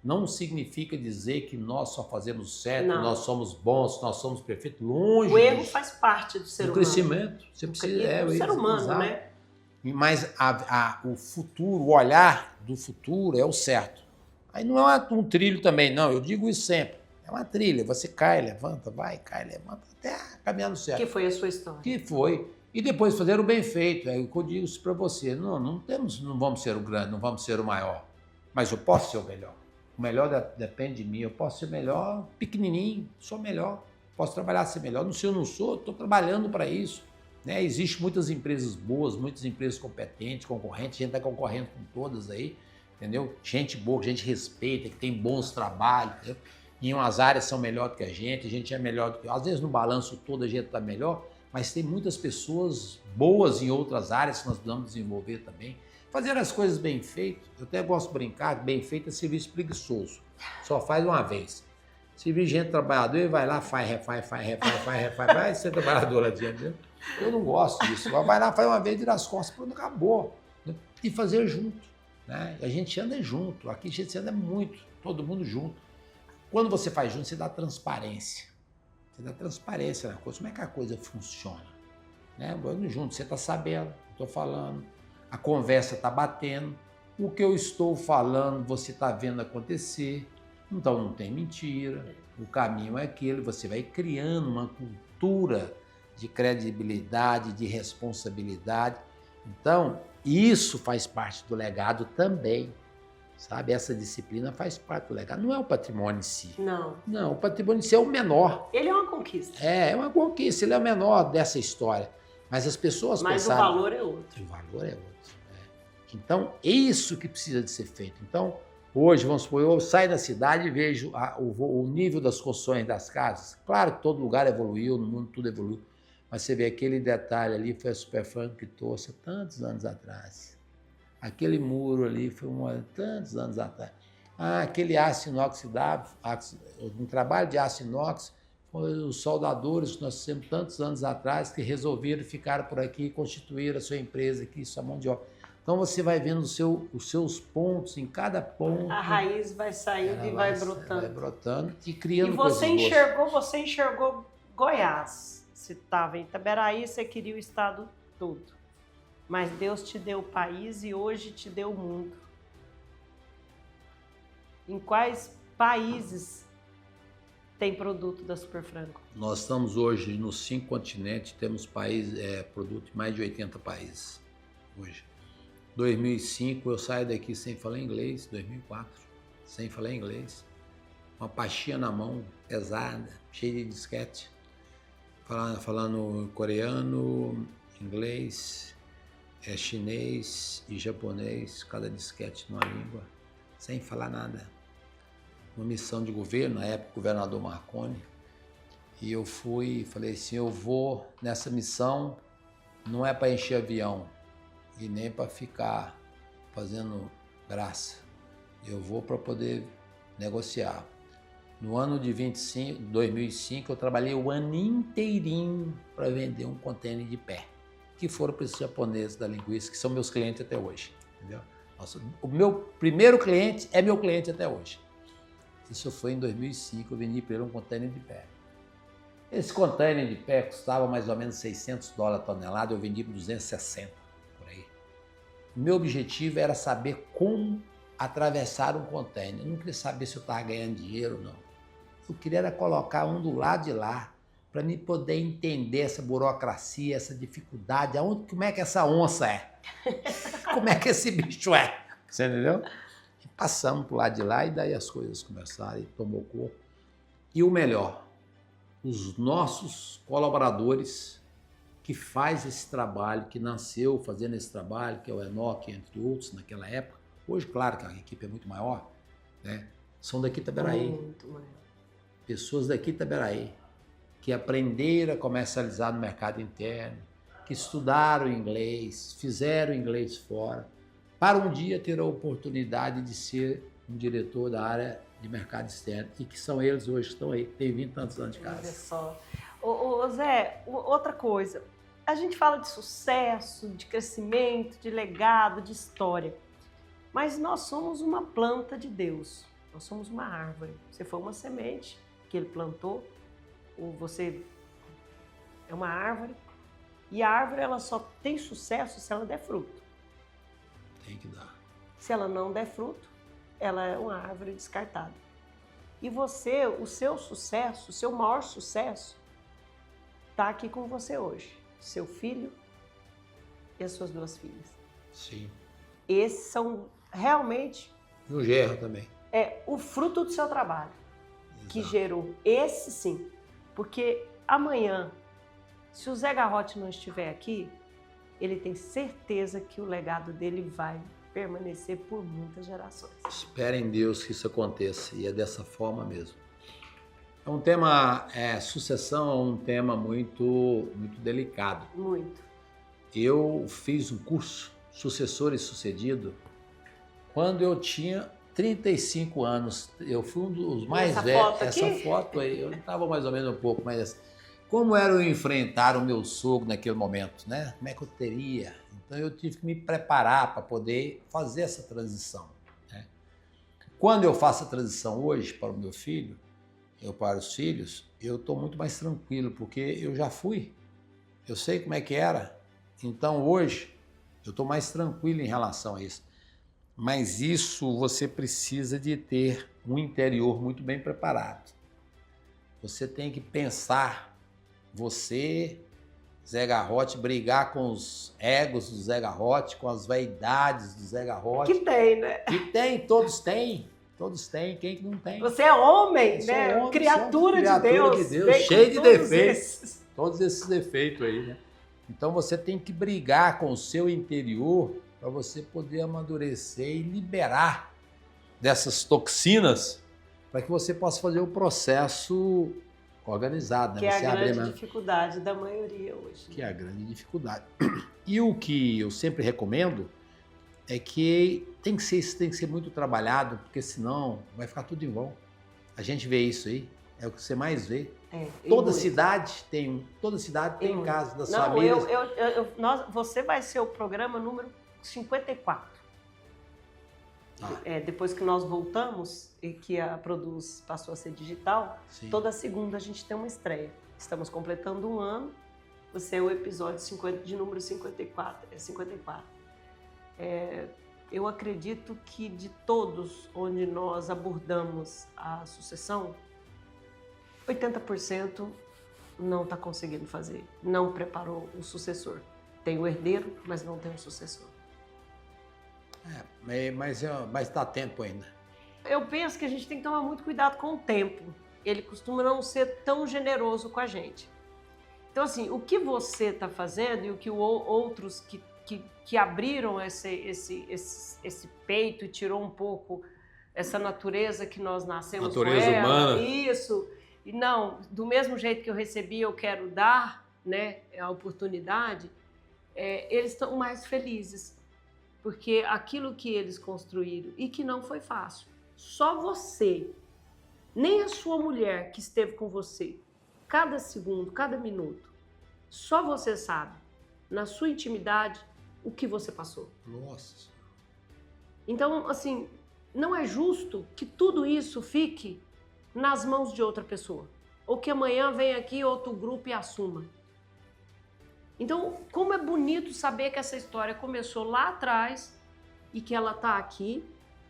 Não significa dizer que nós só fazemos certo, nós somos bons, nós somos perfeitos, longe. O erro faz parte do ser humano. Do crescimento. Você precisa, do ser humano, né? Mas o futuro, o olhar do futuro é o certo. Aí não é um trilho também, não. Eu digo isso sempre. É uma trilha. Você cai, levanta, vai, cai, levanta, até caminhar no certo. Que foi a sua história. Que foi. E depois fazer o bem feito. É o que eu digo isso para você. Não vamos ser o grande, não vamos ser o maior. Mas eu posso ser o melhor. O melhor depende de mim. Eu posso ser melhor, pequenininho, sou melhor. Posso trabalhar ser melhor. Se eu não sou, estou trabalhando para isso. Né? Existem muitas empresas boas, muitas empresas competentes, concorrentes. A gente está concorrendo com todas aí, entendeu? Gente boa, que a gente respeita, que tem bons trabalhos, entendeu? Em umas áreas são melhor do que a gente é melhor do que... Às vezes no balanço todo a gente está melhor, mas tem muitas pessoas boas em outras áreas que nós precisamos desenvolver também. Fazer as coisas bem feitas, eu até gosto de brincar que bem feito é serviço preguiçoso. Só faz uma vez. Se vir gente trabalhadora, vai lá, refaz, vai ser trabalhador lá dentro. Entendeu? Eu não gosto disso. Vai lá, faz uma vez, vira as costas, pronto, acabou. E fazer junto. Né? A gente anda junto. Aqui a gente anda muito, todo mundo junto. Quando você faz junto, você dá transparência. Você dá transparência na coisa. Como é que a coisa funciona? Né? Ando junto, você está sabendo, estou falando. A conversa está batendo, o que eu estou falando você está vendo acontecer, então não tem mentira, o caminho é aquele, você vai criando uma cultura de credibilidade, de responsabilidade. Então, isso faz parte do legado também, sabe? Essa disciplina faz parte do legado, não é o patrimônio em si. Não, o patrimônio em si é o menor. Ele é uma conquista. É uma conquista, ele é o menor dessa história. Mas as pessoas pensaram... Mas o valor é outro. O valor é outro. Então, é isso que precisa de ser feito. Então, hoje, vamos supor, eu saio da cidade e vejo o nível das construções das casas. Claro que todo lugar evoluiu, no mundo tudo evoluiu. Mas você vê aquele detalhe ali, foi a Superfran que trouxe há tantos anos atrás. Aquele muro ali foi tantos anos atrás. Aquele aço inoxidável, um trabalho de aço inox, foi os soldadores que nós fizemos tantos anos atrás que resolveram ficar por aqui e constituir a sua empresa aqui, sua mão de obra. Então você vai vendo os seus pontos, em cada ponto. A raiz vai saindo e vai brotando. Vai brotando e criando coisas boas. E você enxergou Goiás. Você estava em Itaberaí, você queria o estado todo. Mas Deus te deu o país e hoje te deu o mundo. Em quais países tem produto da Super Frango? Nós estamos hoje nos 5 continentes, temos produto em mais de 80 países hoje. 2005 eu saio daqui sem falar inglês, 2004 sem falar inglês, uma pastinha na mão, pesada, cheia de disquete, falando coreano, inglês, chinês e japonês, cada disquete numa língua, sem falar nada. Uma missão de governo, na época o governador Marconi, e eu falei assim, eu vou nessa missão, não é para encher avião e nem para ficar fazendo graça, eu vou para poder negociar. No ano de 2005, eu trabalhei o ano inteirinho para vender um contêiner de pé, que foram para esses japoneses da linguiça, que são meus clientes até hoje, entendeu? Nossa, o meu primeiro cliente é meu cliente até hoje. Isso foi em 2005, eu vendi para ele um contêiner de pé. Esse contêiner de pé custava mais ou menos $600 a tonelada, eu vendi por 260 por aí. O meu objetivo era saber como atravessar um contêiner. Eu não queria saber se eu estava ganhando dinheiro ou não. Eu queria era colocar um do lado de lá, para me poder entender essa burocracia, essa dificuldade, como é que essa onça é, como é que esse bicho é. Você entendeu? E passamos pro lado de lá e daí as coisas começaram e tomou corpo. E o melhor, os nossos colaboradores que faz esse trabalho, que nasceu fazendo esse trabalho, que é o Enoque, entre outros, naquela época. Hoje, claro que a equipe é muito maior, né? São daqui de Itaberaí. Muito maior. Pessoas daqui de Itaberaí, que aprenderam a comercializar no mercado interno, que estudaram inglês, fizeram inglês fora, para um dia ter a oportunidade de ser um diretor da área de mercado externo, e que são eles hoje que estão aí, tem 20 e tantos anos de casa. Olha só. Ô Zé, outra coisa, a gente fala de sucesso, de crescimento, de legado, de história, mas nós somos uma planta de Deus, nós somos uma árvore. Você foi uma semente que ele plantou, ou você é uma árvore, e a árvore ela só tem sucesso se ela der fruto. Tem que dar. Se ela não der fruto, ela é uma árvore descartada. E você, o seu sucesso, o seu maior sucesso, está aqui com você hoje. Seu filho e as suas 2 filhas. Sim. Esses são realmente... E o genro também. É o fruto do seu trabalho. Exato. Que gerou. Esse sim. Porque amanhã, se o Zé Garrote não estiver aqui, ele tem certeza que o legado dele vai permanecer por muitas gerações. Espera em Deus que isso aconteça, e é dessa forma mesmo. É um tema, sucessão é um tema muito delicado. Muito. Eu fiz um curso, Sucessor e Sucedido, quando eu tinha 35 anos. Eu fui um dos mais velhos. Essa foto aí, eu estava mais ou menos um pouco mais assim. Como era eu enfrentar o meu sogro naquele momento, né? Como é que eu teria? Então eu tive que me preparar para poder fazer essa transição, né? Quando eu faço a transição hoje para o meu filho, para os filhos, eu estou muito mais tranquilo, porque eu já fui, eu sei como é que era. Então hoje eu estou mais tranquilo em relação a isso. Mas isso você precisa de ter um interior muito bem preparado. Você tem que pensar, você, Zé Garrote, brigar com os egos do Zé Garrote, com as vaidades do Zé Garrote. Que tem, né? Que tem, todos têm. Todos têm, quem que não tem? Você é homem, né? Homem, criatura de Deus, cheio de defeitos. Esses. Todos esses defeitos aí, né? Então você tem que brigar com o seu interior para você poder amadurecer e liberar dessas toxinas para que você possa fazer o processo organizado, né? Que é você a grande dificuldade da maioria hoje. Que é a grande dificuldade. E o que eu sempre recomendo é que isso tem que ser muito trabalhado, porque senão vai ficar tudo em vão. A gente vê isso aí, é o que você mais vê. Toda cidade tem casa das famílias. Você vai ser o programa número 54. Depois que nós voltamos e que a Produz passou a ser digital, sim, toda segunda a gente tem uma estreia. Estamos completando um ano, você é o episódio de número 54. eu acredito que de todos onde nós abordamos a sucessão, 80% não está conseguindo fazer, não preparou o sucessor. Tem o herdeiro, mas não tem o sucessor. Mas dá tempo ainda. Eu penso que a gente tem que tomar muito cuidado com o tempo. Ele costuma não ser tão generoso com a gente. Então, assim, o que você está fazendo e o que outros que abriram esse peito e tirou um pouco essa natureza que nós nascemos natureza com ela, humana. Isso. E não, do mesmo jeito que eu recebi, eu quero dar, né, a oportunidade, eles estão mais felizes. Porque aquilo que eles construíram e que não foi fácil, só você, nem a sua mulher que esteve com você, cada segundo, cada minuto, só você sabe, na sua intimidade, o que você passou. Nossa. Então, assim, não é justo que tudo isso fique nas mãos de outra pessoa. Ou que amanhã venha aqui outro grupo e assuma. Então, como é bonito saber que essa história começou lá atrás e que ela está aqui,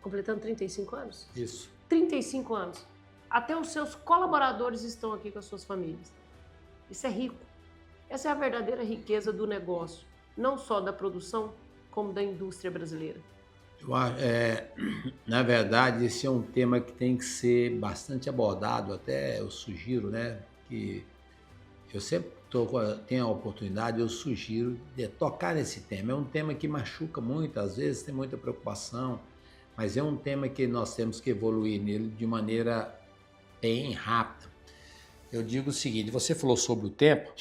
completando 35 anos? Isso. 35 anos. Até os seus colaboradores estão aqui com as suas famílias. Isso é rico. Essa é a verdadeira riqueza do negócio, não só da produção, como da indústria brasileira. Na verdade, esse é um tema que tem que ser bastante abordado, até eu sugiro, né, que eu sempre tenho a oportunidade, eu sugiro de tocar nesse tema. É um tema que machuca muito, às vezes tem muita preocupação, mas é um tema que nós temos que evoluir nele de maneira bem rápida. Eu digo o seguinte, você falou sobre o tempo,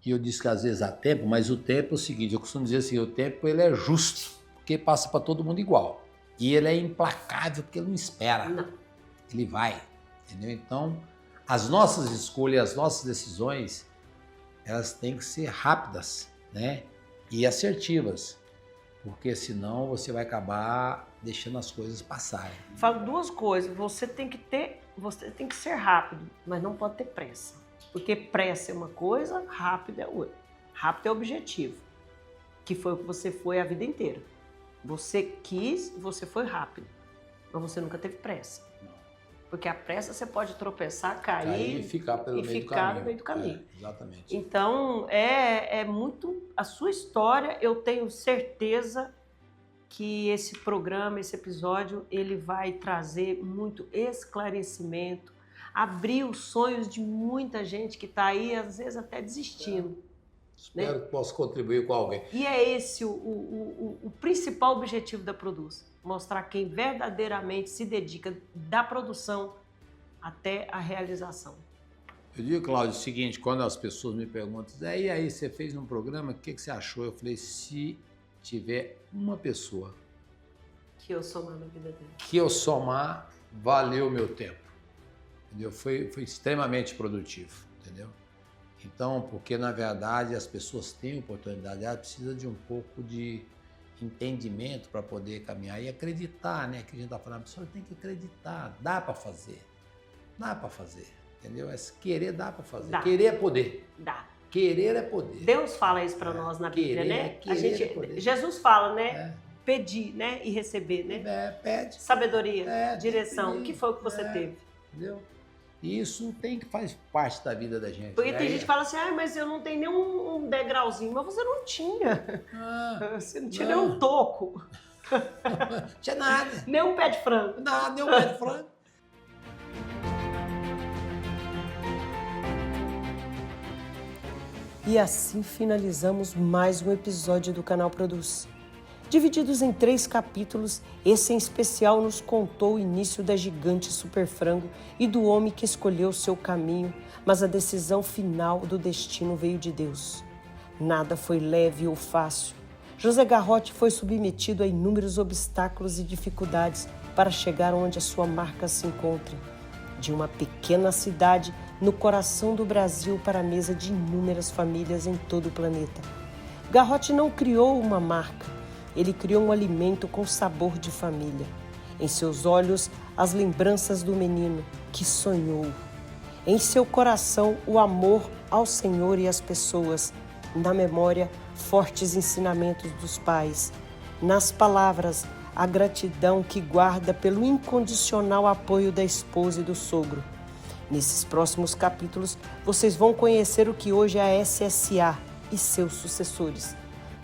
e eu disse que às vezes há tempo, mas o tempo é o seguinte, eu costumo dizer assim, o tempo ele é justo, porque passa para todo mundo igual. E ele é implacável, porque ele não espera. Não. Ele vai, entendeu? Então, as nossas escolhas, as nossas decisões, elas têm que ser rápidas, né? E assertivas, porque senão você vai acabar deixando as coisas passarem. Falo duas coisas, você tem que ser rápido, mas não pode ter pressa. Porque pressa é uma coisa, rápido é outra. Rápido é objetivo, que foi o que você foi a vida inteira. Você quis, você foi rápido, mas você nunca teve pressa. Porque a pressa você pode tropeçar, cair e ficar no meio do caminho. Exatamente. Então, é muito... A sua história, eu tenho certeza que esse programa, esse episódio, ele vai trazer muito esclarecimento, abrir os sonhos de muita gente que está aí, às vezes até desistindo. Espero que possa contribuir com alguém. E é esse o principal objetivo da Produz. Mostrar quem verdadeiramente se dedica da produção até a realização. Eu digo, Cláudio, o seguinte, quando as pessoas me perguntam, e aí, você fez um programa, o que você achou? Eu falei, se tiver uma pessoa que eu somar na vida dele. Que eu somar, valeu o meu tempo. Entendeu? Foi extremamente produtivo, entendeu? Então, porque na verdade as pessoas têm oportunidade, elas precisam de um pouco de entendimento para poder caminhar e acreditar, né? Que a gente está falando, a pessoa tem que acreditar, dá para fazer, entendeu? Querer dá para fazer, dá. Querer é poder. Dá. Querer é poder. Deus fala isso para nós na Bíblia, né? Jesus fala, né? Pedir, né? E receber, né? Pede. Sabedoria, direção. O que foi que você teve? Entendeu? Isso faz parte da vida da gente. Porque tem gente que fala assim, mas eu não tenho nenhum degrauzinho. Mas você não tinha. Você não tinha nenhum toco. Não tinha nada. Nem um pé de frango. Nada, nem um pé de frango. E assim finalizamos mais um episódio do canal Produz. Divididos em 3 capítulos, esse em especial nos contou o início da gigante Super Frango e do homem que escolheu seu caminho, mas a decisão final do destino veio de Deus. Nada foi leve ou fácil. José Garrote foi submetido a inúmeros obstáculos e dificuldades para chegar onde a sua marca se encontra. De uma pequena cidade no coração do Brasil para a mesa de inúmeras famílias em todo o planeta. Garrote não criou uma marca. Ele criou um alimento com sabor de família. Em seus olhos, as lembranças do menino que sonhou. Em seu coração, o amor ao Senhor e às pessoas. Na memória, fortes ensinamentos dos pais. Nas palavras, a gratidão que guarda pelo incondicional apoio da esposa e do sogro. Nesses próximos capítulos, vocês vão conhecer o que hoje é a SSA e seus sucessores.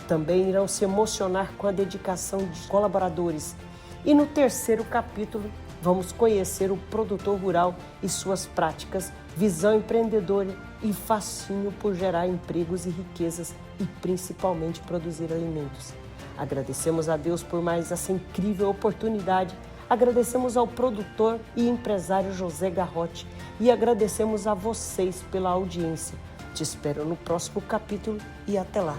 Também irão se emocionar com a dedicação de colaboradores. E no terceiro capítulo, vamos conhecer o produtor rural e suas práticas, visão empreendedora e fascínio por gerar empregos e riquezas e principalmente produzir alimentos. Agradecemos a Deus por mais essa incrível oportunidade. Agradecemos ao produtor e empresário José Garrote e agradecemos a vocês pela audiência. Te espero no próximo capítulo e até lá.